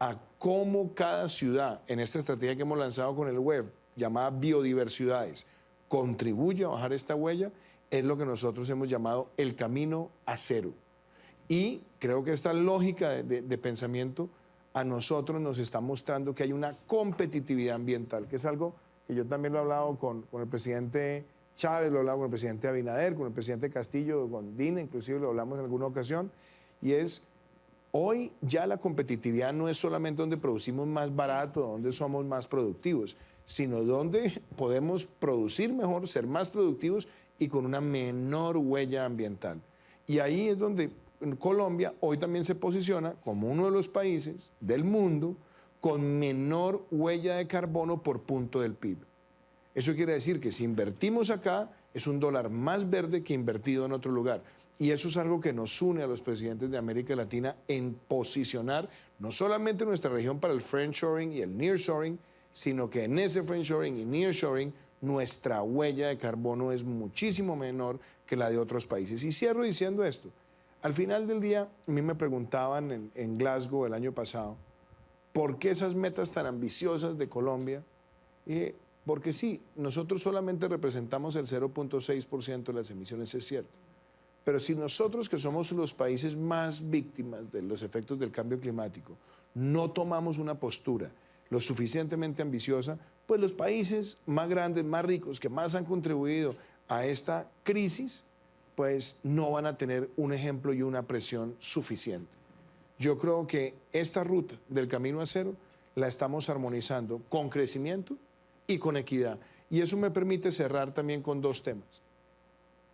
a cómo cada ciudad, en esta estrategia que hemos lanzado con el web, llamada Biodiversidades, contribuye a bajar esta huella, es lo que nosotros hemos llamado el camino a cero. Y creo que esta lógica de pensamiento a nosotros nos está mostrando que hay una competitividad ambiental, que es algo que yo también lo he hablado con el presidente Chávez, lo he hablado con el presidente Abinader, con el presidente Castillo, con Dina, inclusive lo hablamos en alguna ocasión, y es, hoy ya la competitividad no es solamente donde producimos más barato, donde somos más productivos, sino donde podemos producir mejor, ser más productivos y con una menor huella ambiental. Y ahí es donde Colombia hoy también se posiciona como uno de los países del mundo con menor huella de carbono por punto del PIB. Eso quiere decir que si invertimos acá, es un dólar más verde que invertido en otro lugar. Y eso es algo que nos une a los presidentes de América Latina en posicionar no solamente nuestra región para el friendshoring y el nearshoring, sino que en ese friendshoring y nearshoring nuestra huella de carbono es muchísimo menor que la de otros países. Y cierro diciendo esto. Al final del día, a mí me preguntaban en Glasgow el año pasado, ¿por qué esas metas tan ambiciosas de Colombia? Porque sí, nosotros solamente representamos el 0.6% de las emisiones, es cierto. Pero si nosotros, que somos los países más víctimas de los efectos del cambio climático, no tomamos una postura lo suficientemente ambiciosa, pues los países más grandes, más ricos, que más han contribuido a esta crisis, pues no van a tener un ejemplo y una presión suficiente. Yo creo que esta ruta del camino a cero la estamos armonizando con crecimiento y con equidad. Y eso me permite cerrar también con dos temas.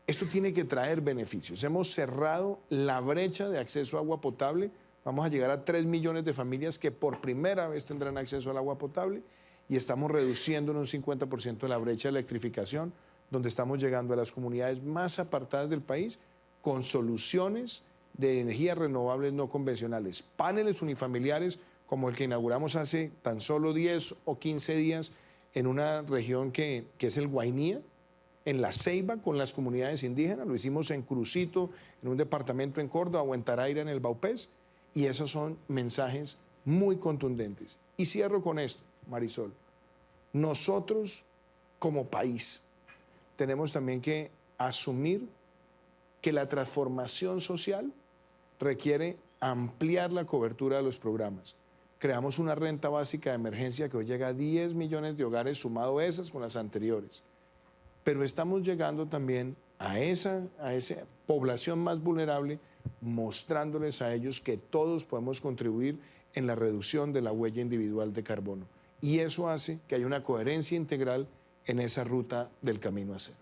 Esto tiene que traer beneficios. Hemos cerrado la brecha de acceso a agua potable. Vamos a llegar a 3 millones de familias que por primera vez tendrán acceso al agua potable y estamos reduciendo en un 50% la brecha de electrificación, donde estamos llegando a las comunidades más apartadas del país con soluciones de energías renovables no convencionales, paneles unifamiliares como el que inauguramos hace tan solo 10 o 15 días en una región que es el Guainía, en La Ceiba, con las comunidades indígenas. Lo hicimos en Crucito, en un departamento en Córdoba, o en Taraira, en el Baupés, y esos son mensajes muy contundentes. Y cierro con esto, Marisol. Nosotros, como país, tenemos también que asumir que la transformación social requiere ampliar la cobertura de los programas. Creamos una renta básica de emergencia que hoy llega a 10 millones de hogares, sumado esas con las anteriores. Pero estamos llegando también a esa población más vulnerable, mostrándoles a ellos que todos podemos contribuir en la reducción de la huella individual de carbono. Y eso hace que haya una coherencia integral en esa ruta del camino a cero.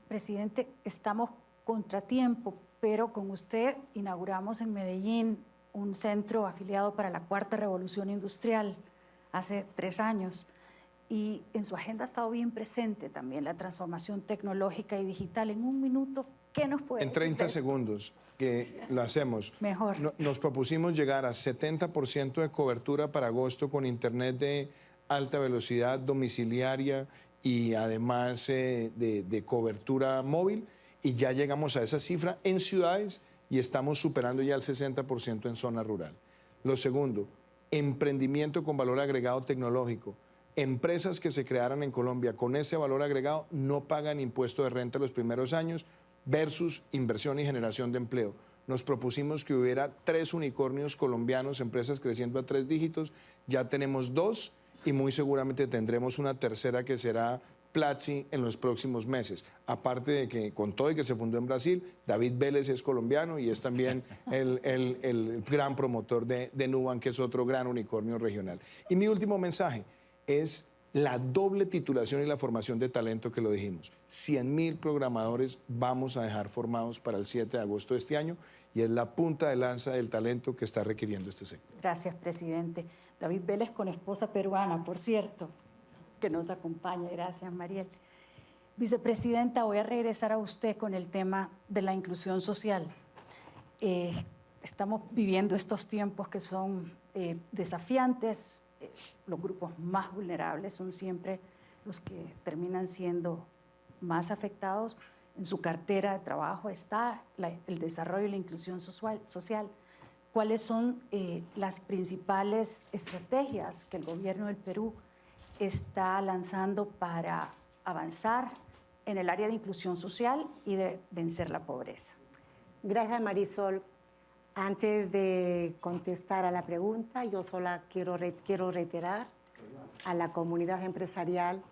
Presidente, estamos contratiempo, pero con usted inauguramos en Medellín un centro afiliado para la Cuarta Revolución Industrial hace 3 años. Y en su agenda ha estado bien presente también la transformación tecnológica y digital. En un minuto, ¿qué nos puede decir? En 30 segundos que lo hacemos. Mejor. Nos propusimos llegar a 70% de cobertura para agosto con internet de alta velocidad domiciliaria y además de cobertura móvil. Y ya llegamos a esa cifra en ciudades y estamos superando ya el 60% en zona rural. Lo segundo, emprendimiento con valor agregado tecnológico. Empresas que se crearan en Colombia con ese valor agregado no pagan impuesto de renta los primeros años versus inversión y generación de empleo. Nos propusimos que hubiera 3 unicornios colombianos, empresas creciendo a 3 dígitos. Ya tenemos 2 y muy seguramente tendremos una tercera que será Platzi en los próximos meses. Aparte de que, con todo y que se fundó en Brasil, David Vélez es colombiano y es también el gran promotor de Nubank, que es otro gran unicornio regional. Y mi último mensaje es la doble titulación y la formación de talento que lo dijimos. 100.000 programadores vamos a dejar formados para el 7 de agosto de este año y es la punta de lanza del talento que está requiriendo este sector. Gracias, presidente. David Vélez con esposa peruana, por cierto, que nos acompaña. Gracias, Mariel. Vicepresidenta, voy a regresar a usted con el tema de la inclusión social. Estamos viviendo estos tiempos que son desafiantes. Los grupos más vulnerables son siempre los que terminan siendo más afectados. En su cartera de trabajo está el desarrollo y la inclusión social. ¿Cuáles son las principales estrategias que el gobierno del Perú está lanzando para avanzar en el área de inclusión social y de vencer la pobreza? Gracias, Marisol. Antes de contestar a la pregunta, yo sola quiero reiterar a la comunidad empresarial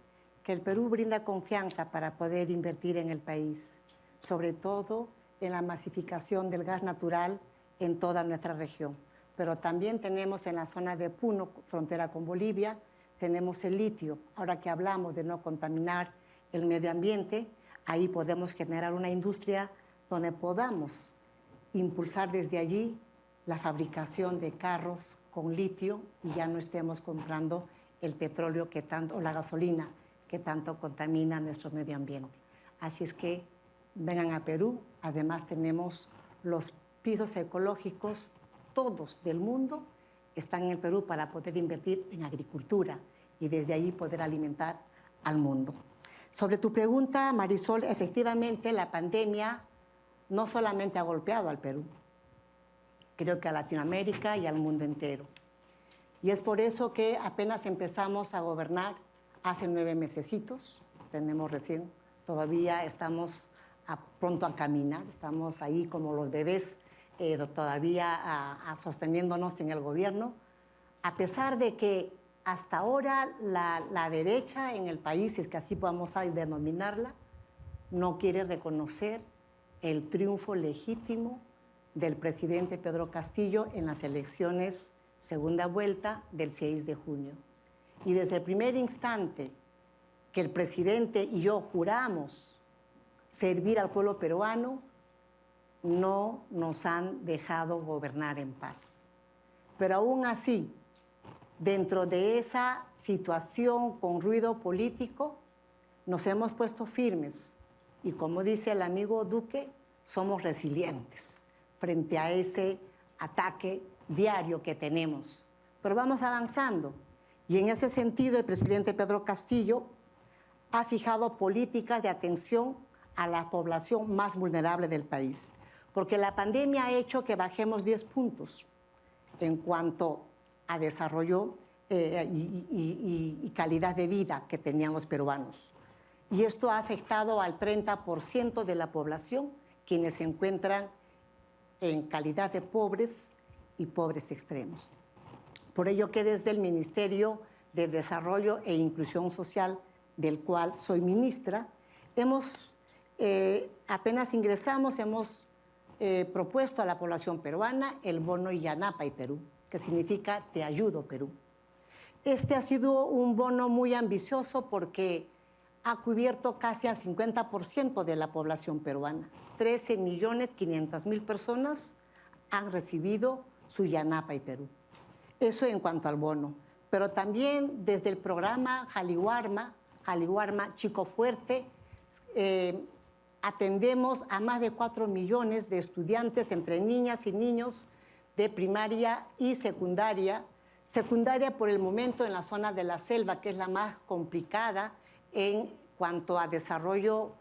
que el Perú brinda confianza para poder invertir en el país, sobre todo en la masificación del gas natural en toda nuestra región. Pero también tenemos en la zona de Puno, frontera con Bolivia, tenemos el litio. Ahora que hablamos de no contaminar el medio ambiente, ahí podemos generar una industria donde podamos impulsar desde allí la fabricación de carros con litio y ya no estemos comprando el petróleo que tanto, o la gasolina que tanto contamina nuestro medio ambiente. Así es que vengan a Perú. Además tenemos los pisos ecológicos, todos del mundo están en el Perú para poder invertir en agricultura y desde ahí poder alimentar al mundo. Sobre tu pregunta, Marisol, efectivamente la pandemia no solamente ha golpeado al Perú, creo que a Latinoamérica y al mundo entero. Y es por eso que apenas empezamos a gobernar hace 9 mesecitos, tenemos recién, todavía estamos pronto a caminar, estamos ahí como los bebés todavía sosteniéndonos en el gobierno, a pesar de que hasta ahora la derecha en el país, si es que así podemos denominarla, no quiere reconocer el triunfo legítimo del presidente Pedro Castillo en las elecciones segunda vuelta del 6 de junio. Y desde el primer instante que el presidente y yo juramos servir al pueblo peruano, no nos han dejado gobernar en paz. Pero aún así, dentro de esa situación con ruido político, nos hemos puesto firmes. Y como dice el amigo Duque, somos resilientes frente a ese ataque diario que tenemos. Pero vamos avanzando. Y en ese sentido, el presidente Pedro Castillo ha fijado políticas de atención a la población más vulnerable del país. Porque la pandemia ha hecho que bajemos 10 puntos en cuanto a desarrollo y calidad de vida que tenían los peruanos. Y esto ha afectado al 30% de la población, quienes se encuentran en calidad de pobres y pobres extremos. Por ello que desde el Ministerio de Desarrollo e Inclusión Social, del cual soy ministra, apenas ingresamos, hemos propuesto a la población peruana el bono Yanapa y Perú, que significa Te Ayudo Perú. Este ha sido un bono muy ambicioso porque ha cubierto casi al 50% de la población peruana. 13.500.000 personas han recibido su Yanapa y Perú. Eso en cuanto al bono. Pero también desde el programa Jaliwarma Chico Fuerte, atendemos a más de 4 millones de estudiantes entre niñas y niños de primaria y secundaria. Secundaria por el momento en la zona de la selva, que es la más complicada en cuanto a desarrollo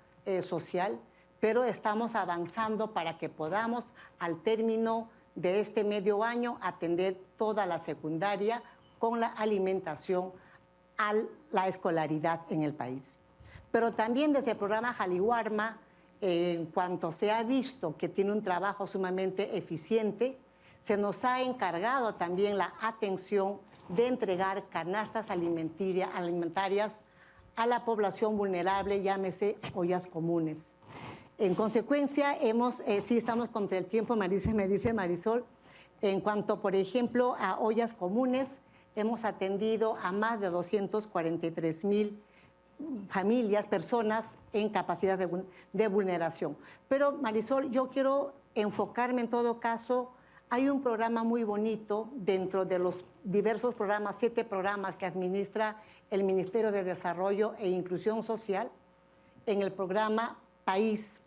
social, pero estamos avanzando para que podamos, al término de este medio año, atender toda la secundaria con la alimentación a la escolaridad en el país. Pero también desde el programa Jaliwarma, en cuanto se ha visto que tiene un trabajo sumamente eficiente, se nos ha encargado también la atención de entregar canastas alimentarias a la población vulnerable, llámese ollas comunes. En consecuencia, sí estamos contra el tiempo, me dice Marisol, en cuanto, por ejemplo, a ollas comunes, hemos atendido a más de 243,000 familias, personas en capacidad de vulneración. Pero, Marisol, yo quiero enfocarme en todo caso. Hay un programa muy bonito dentro de los diversos programas, 7 programas que administra el Ministerio de Desarrollo e Inclusión Social, en el programa País,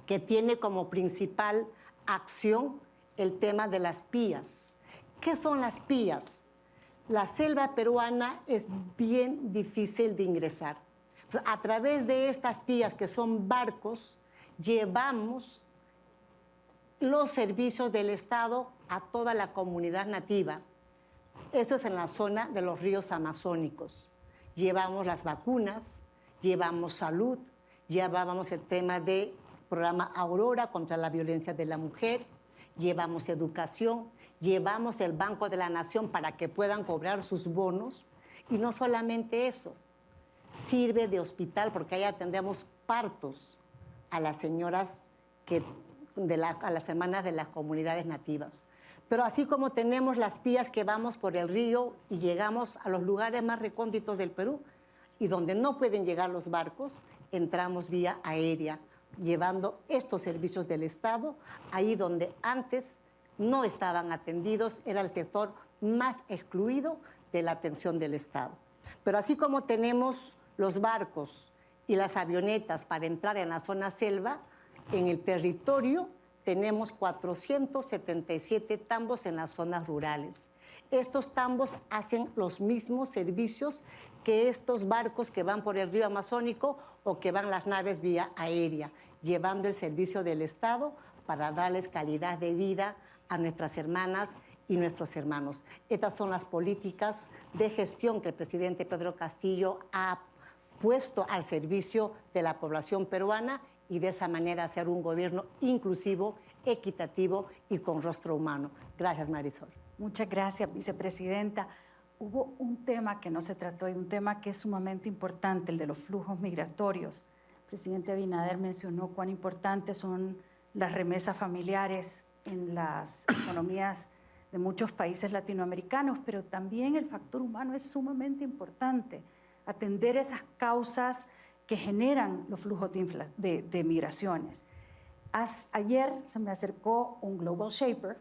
que tiene como principal acción el tema de las PIAs. ¿Qué son las PIAs? La selva peruana es bien difícil de ingresar. A través de estas PIAs, que son barcos, llevamos los servicios del Estado a toda la comunidad nativa. Eso es en la zona de los ríos amazónicos. Llevamos las vacunas, llevamos salud, llevábamos el tema del programa Aurora contra la violencia de la mujer, llevamos educación, llevamos el Banco de la Nación para que puedan cobrar sus bonos. Y no solamente eso, sirve de hospital porque ahí atendemos partos a las señoras a las hermanas de las comunidades nativas. Pero así como tenemos las PIAs que vamos por el río y llegamos a los lugares más recónditos del Perú y donde no pueden llegar los barcos, entramos vía aérea, llevando estos servicios del Estado, ahí donde antes no estaban atendidos, era el sector más excluido de la atención del Estado. Pero así como tenemos los barcos y las avionetas para entrar en la zona selva, en el territorio tenemos 477 tambos en las zonas rurales. Estos tambos hacen los mismos servicios que estos barcos que van por el río Amazónico o que van las naves vía aérea, llevando el servicio del Estado para darles calidad de vida a nuestras hermanas y nuestros hermanos. Estas son las políticas de gestión que el presidente Pedro Castillo ha puesto al servicio de la población peruana y de esa manera hacer un gobierno inclusivo, equitativo y con rostro humano. Gracias, Marisol. Muchas gracias, vicepresidenta. Hubo un tema que no se trató y un tema que es sumamente importante, el de los flujos migratorios. El presidente Abinader mencionó cuán importantes son las remesas familiares en las economías de muchos países latinoamericanos, pero también el factor humano es sumamente importante. Atender esas causas que generan los flujos de migraciones. Ayer se me acercó un Global Shaper,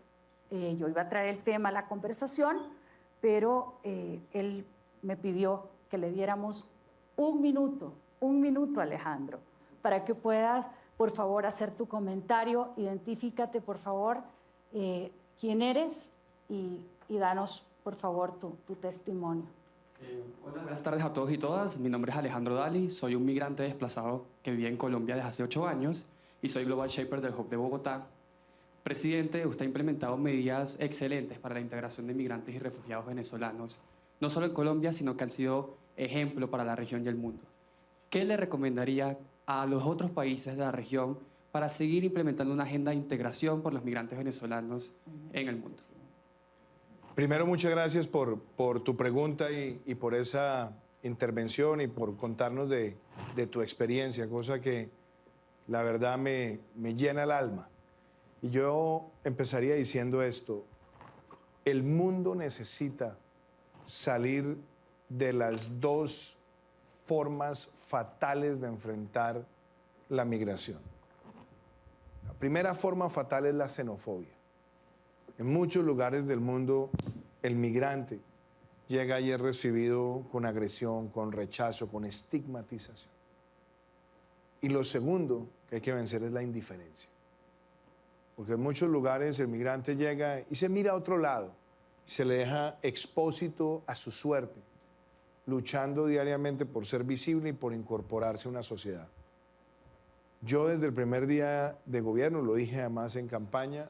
yo iba a traer el tema a la conversación, pero él me pidió que le diéramos un minuto, Alejandro, para que puedas, por favor, hacer tu comentario. Identifícate, por favor, quién eres y danos, por favor, tu testimonio. Hola, buenas tardes a todos y todas. Mi nombre es Alejandro Dali, soy un migrante desplazado que vive en Colombia desde hace 8 años y soy Global Shaper del Hub de Bogotá. Presidente, usted ha implementado medidas excelentes para la integración de migrantes y refugiados venezolanos, no solo en Colombia, sino que han sido ejemplo para la región y el mundo. ¿Qué le recomendaría a los otros países de la región para seguir implementando una agenda de integración por los migrantes venezolanos en el mundo? Primero, muchas gracias por tu pregunta y por esa intervención y por contarnos de tu experiencia, cosa que la verdad me llena el alma. Y yo empezaría diciendo esto: el mundo necesita salir de las dos formas fatales de enfrentar la migración. La primera forma fatal es la xenofobia. En muchos lugares del mundo, el migrante llega y es recibido con agresión, con rechazo, con estigmatización. Y lo segundo que hay que vencer es la indiferencia. Porque en muchos lugares el migrante llega y se mira a otro lado, y se le deja expósito a su suerte, luchando diariamente por ser visible y por incorporarse a una sociedad. Yo desde el primer día de gobierno, lo dije además en campaña,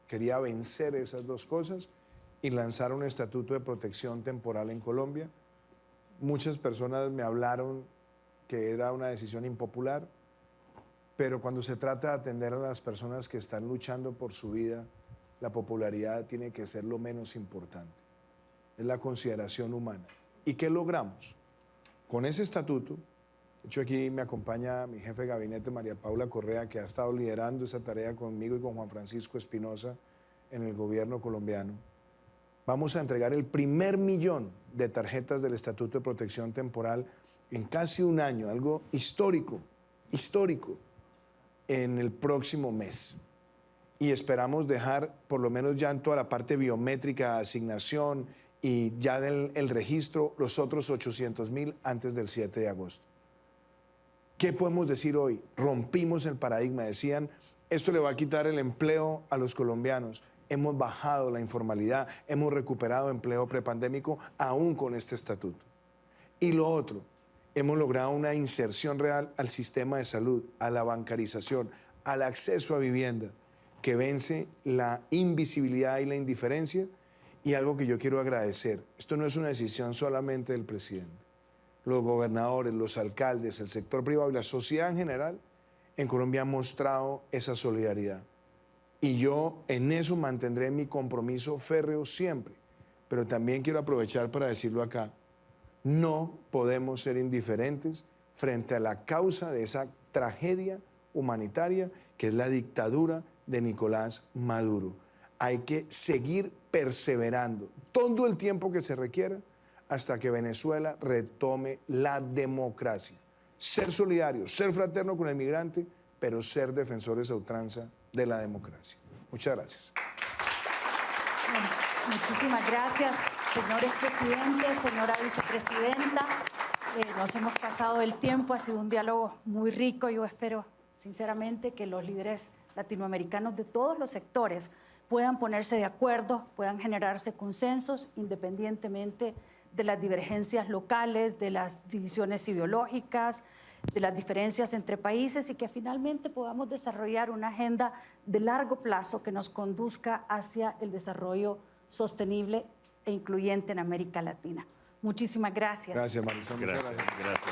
quería vencer esas dos cosas y lanzar un estatuto de protección temporal en Colombia. Muchas personas me hablaron que era una decisión impopular, pero cuando se trata de atender a las personas que están luchando por su vida, la popularidad tiene que ser lo menos importante. Es la consideración humana. ¿Y qué logramos? con ese estatuto, de hecho aquí me acompaña mi jefe de gabinete, María Paula Correa, que ha estado liderando esa tarea conmigo y con Juan Francisco Espinosa en el gobierno colombiano, vamos a entregar el primer 1.000.000 de tarjetas del Estatuto de Protección Temporal en casi un año, algo histórico, en el próximo mes. Y esperamos dejar, por lo menos ya en toda la parte biométrica, asignación y ya el registro, los otros 800.000 antes del 7 de agosto. ¿Qué podemos decir hoy? Rompimos el paradigma. Decían, esto le va a quitar el empleo a los colombianos. Hemos bajado la informalidad, hemos recuperado empleo prepandémico aún con este estatuto. Y lo otro, hemos logrado una inserción real al sistema de salud, a la bancarización, al acceso a vivienda, que vence la invisibilidad y la indiferencia. Y algo que yo quiero agradecer, esto no es una decisión solamente del presidente. Los gobernadores, los alcaldes, el sector privado y la sociedad en general en Colombia han mostrado esa solidaridad. Y yo en eso mantendré mi compromiso férreo siempre. Pero también quiero aprovechar para decirlo acá. No podemos ser indiferentes frente a la causa de esa tragedia humanitaria que es la dictadura de Nicolás Maduro. Hay que seguir perseverando todo el tiempo que se requiera hasta que Venezuela retome la democracia. Ser solidario, ser fraterno con el migrante, pero ser defensores a ultranza de la democracia. Muchas gracias. Bueno, muchísimas gracias, señores presidentes, señora vicepresidenta. Nos hemos pasado el tiempo, ha sido un diálogo muy rico. Yo espero, sinceramente, que los líderes latinoamericanos de todos los sectores puedan ponerse de acuerdo, puedan generarse consensos independientemente de las divergencias locales, de las divisiones ideológicas, de las diferencias entre países y que finalmente podamos desarrollar una agenda de largo plazo que nos conduzca hacia el desarrollo sostenible e incluyente en América Latina. Muchísimas gracias. Gracias, Marisol. Muchas gracias. Gracias.